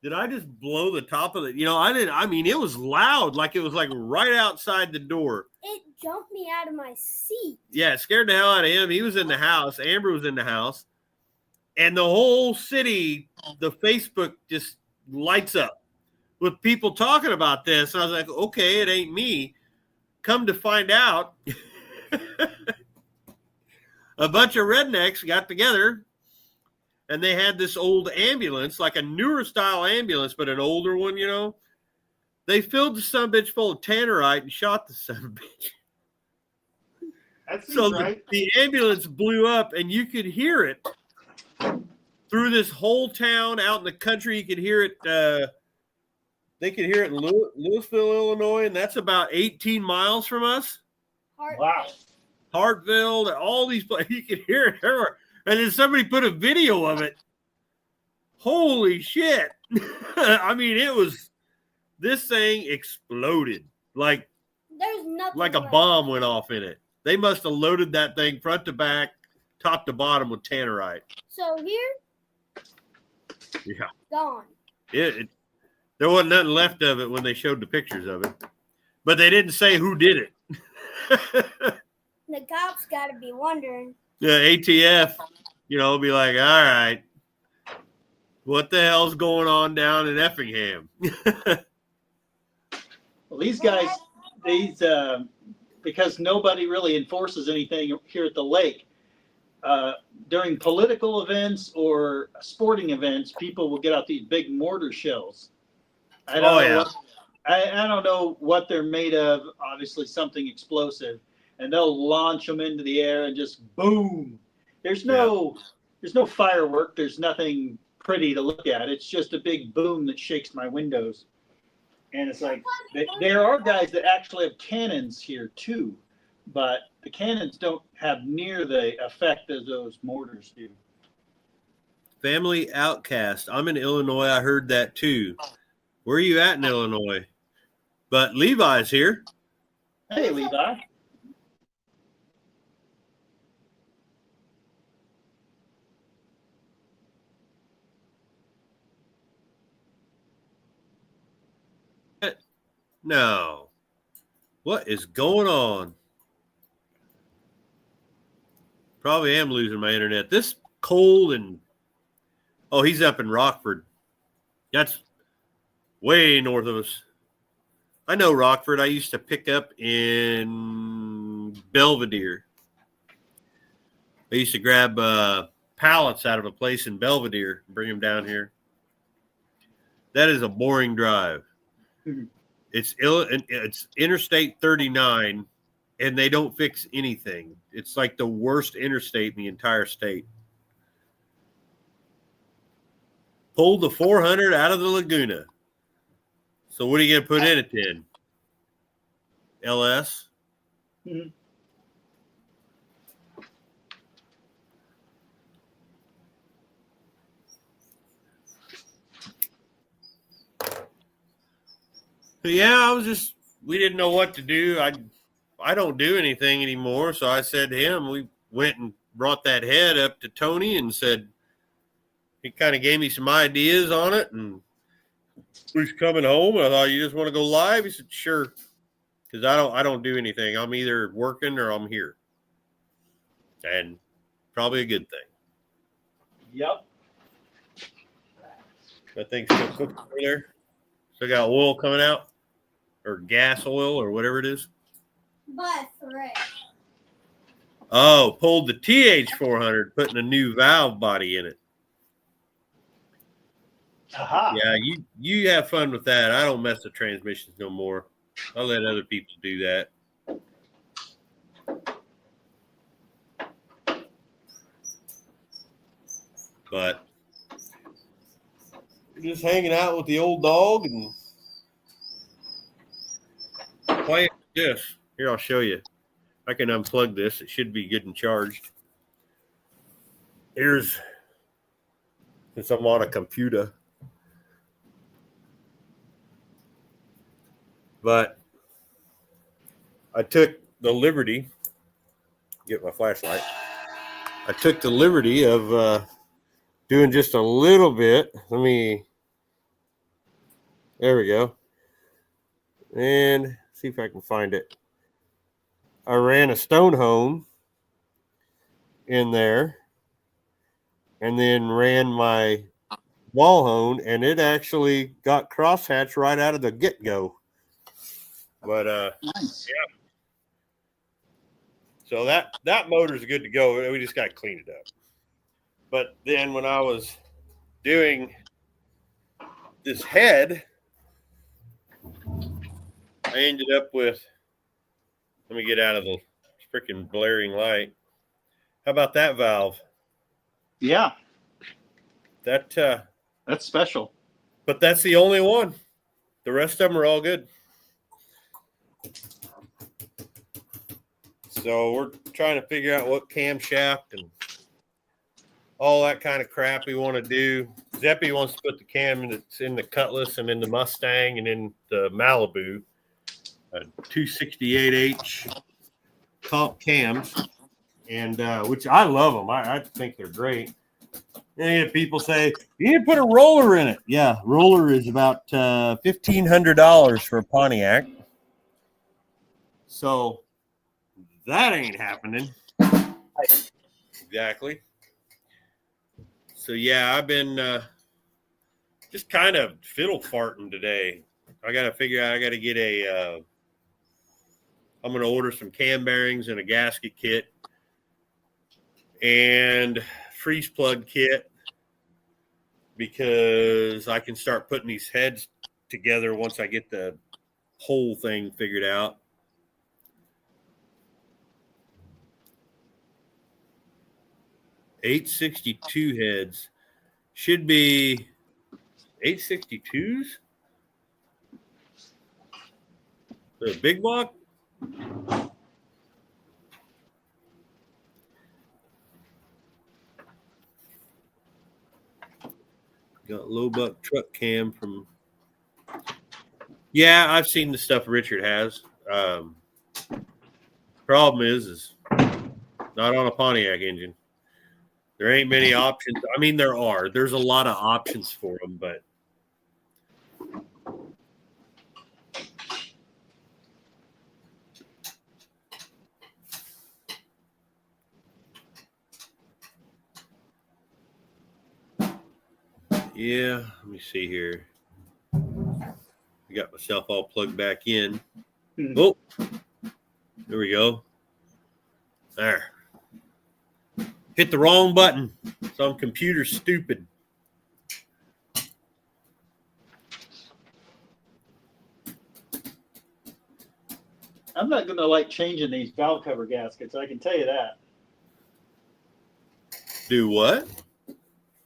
did I just blow the top of it? It was loud, like it was like right outside the door. It jumped me out of my seat. Yeah, it scared the hell out of him. He was in the house. Amber was in the house. And the whole city, the Facebook just lights up with people talking about this. And I was like, okay, it ain't me. Come to find out, a bunch of rednecks got together, and they had this old ambulance, like a newer style ambulance, but an older one, They filled the sumbitch full of tannerite and shot the sumbitch. So right. the ambulance blew up, and you could hear it through this whole town out in the country. You could hear it. They could hear it in Louisville, Illinois, and that's about 18 miles from us. Wow. Hartville, all these places. You could hear it everywhere. And then somebody put a video of it. Holy shit. This thing exploded. Like There's nothing a bomb went off in it. They must have loaded that thing front to back, top to bottom with tannerite. So here, Yeah. gone. There wasn't nothing left of it when they showed the pictures of it. But they didn't say who did it. The cops got to be wondering. The ATF, be like, all right, what the hell's going on down in Effingham? Well, these guys, because nobody really enforces anything here at the lake, during political events or sporting events, people will get out these big mortar shells. I don't know what they're made of. Obviously, something explosive, and they'll launch them into the air and just boom. There's no firework. There's nothing pretty to look at. It's just a big boom that shakes my windows. And it's like there are guys that actually have cannons here too, but the cannons don't have near the effect as those mortars do. Family outcast. I'm in Illinois. I heard that too. Where are you at in Illinois? But Levi's here. Hey, Levi. No. What is going on? Probably am losing my internet. This cold and he's up in Rockford. That's way north of us. I know Rockford. I used to pick up in Belvedere. I used to grab pallets out of a place in Belvedere and bring them down here. That is a boring drive. It's Interstate 39, and they don't fix anything. It's like the worst interstate in the entire state. Pulled the 400 out of the Laguna. So what are you going to put in it then? LS? Mm-hmm. Yeah, we didn't know what to do. I don't do anything anymore. So I said to him, we went and brought that head up to Tony and said, he kind of gave me some ideas on it. And he's coming home. And I thought, you just want to go live? He said, sure. Because I don't do anything. I'm either working or I'm here. And probably a good thing. Yep. I think still cooking over there. Still got oil coming out. Or gas oil or whatever it is. But fresh. Oh, pulled the TH400, putting a new valve body in it. Aha. Yeah, you have fun with that. I don't mess with transmissions no more. I'll let other people do that. But just hanging out with the old dog and playing this. Here, I'll show you. I can unplug this. It should be good and charged. Since I'm on a computer. But I took the liberty, get my flashlight. I took the liberty of doing just a little bit. There we go. And see if I can find it. I ran a stone hone in there and then ran my wall hone, and it actually got crosshatch right out of the get-go. But Nice. Yeah. So that motor's good to go. We just got to clean it up. But then when I was doing this head, I ended up with, let me get out of the freaking blaring light. How about that valve? Yeah. That's special. But that's the only one. The rest of them are all good. So we're trying to figure out what camshaft and all that kind of crap we want to do. Zeppy wants to put the cam that's in the Cutlass and in the Mustang and in the Malibu. 268H comp cams. and which I love them. I think they're great. And people say, you need to put a roller in it. Yeah, roller is about $1,500 for a Pontiac. So that ain't happening. Exactly. So, yeah, I've been just kind of fiddle farting today. I got to figure out, I got to get I'm going to order some cam bearings and a gasket kit and freeze plug kit, because I can start putting these heads together once I get the whole thing figured out. $862 heads. Should be $862s? The big block? Got low buck truck cam from. Yeah, I've seen the stuff Richard has. Problem is not on a Pontiac engine. There ain't many options. I mean, there are. There's a lot of options for them, but yeah, let me see here. I got myself all plugged back in. Oh, there we go. There. Hit the wrong button. Some computer stupid. I'm not going to like changing these valve cover gaskets. I can tell you that. Do what?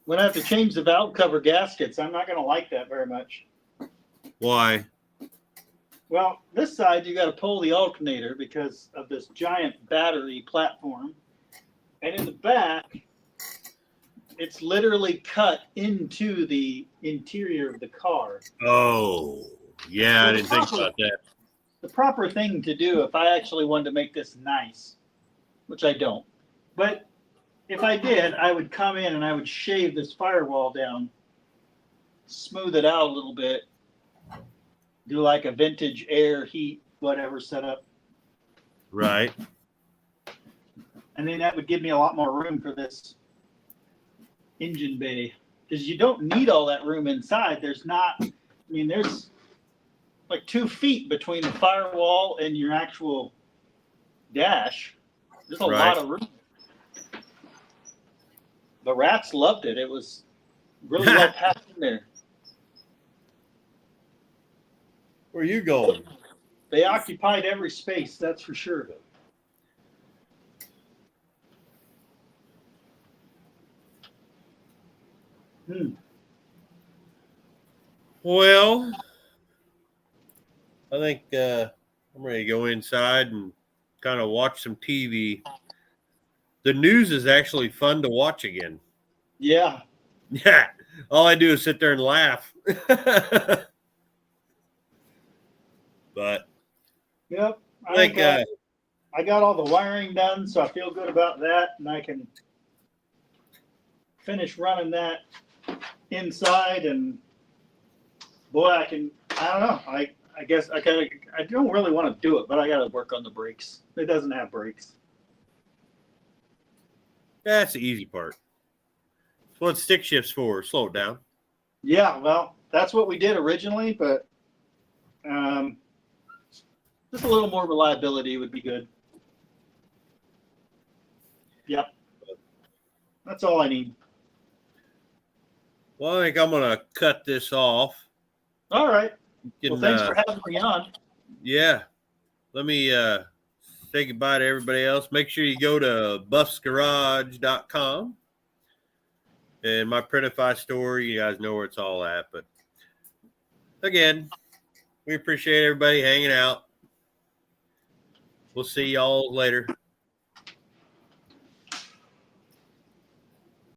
When I have to change the valve cover gaskets, I'm not going to like that very much. Why? Well, this side, you got to pull the alternator because of this giant battery platform. And in the back, it's literally cut into the interior of the car. Oh, yeah, I didn't think about that. The proper thing to do if I actually wanted to make this nice, which I don't. But if I did, I would come in and I would shave this firewall down, smooth it out a little bit, do like a vintage air, heat, whatever setup. Right. And then that would give me a lot more room for this engine bay. Because you don't need all that room inside. There's like 2 feet between the firewall and your actual dash. There's a lot of room. The rats loved it. It was really well packed in there. Where are you going? They occupied every space, that's for sure. Well, I think I'm ready to go inside and kind of watch some TV. The news is actually fun to watch again. Yeah. Yeah. All I do is sit there and laugh. But yep. I got all the wiring done, so I feel good about that, and I can finish running that inside. And boy, I don't know. I guess I don't really want to do it, but I got to work on the brakes. It doesn't have brakes. That's the easy part. That's what stick shift's for. Slow it down. Yeah, well, that's what we did originally, but just a little more reliability would be good. Yep. That's all I need. Well, I think I'm going to cut this off. All right. Well, thanks for having me on. Yeah. Let me say goodbye to everybody else. Make sure you go to buffsgarage.com and my Printify store. You guys know where it's all at. But again, we appreciate everybody hanging out. We'll see y'all later.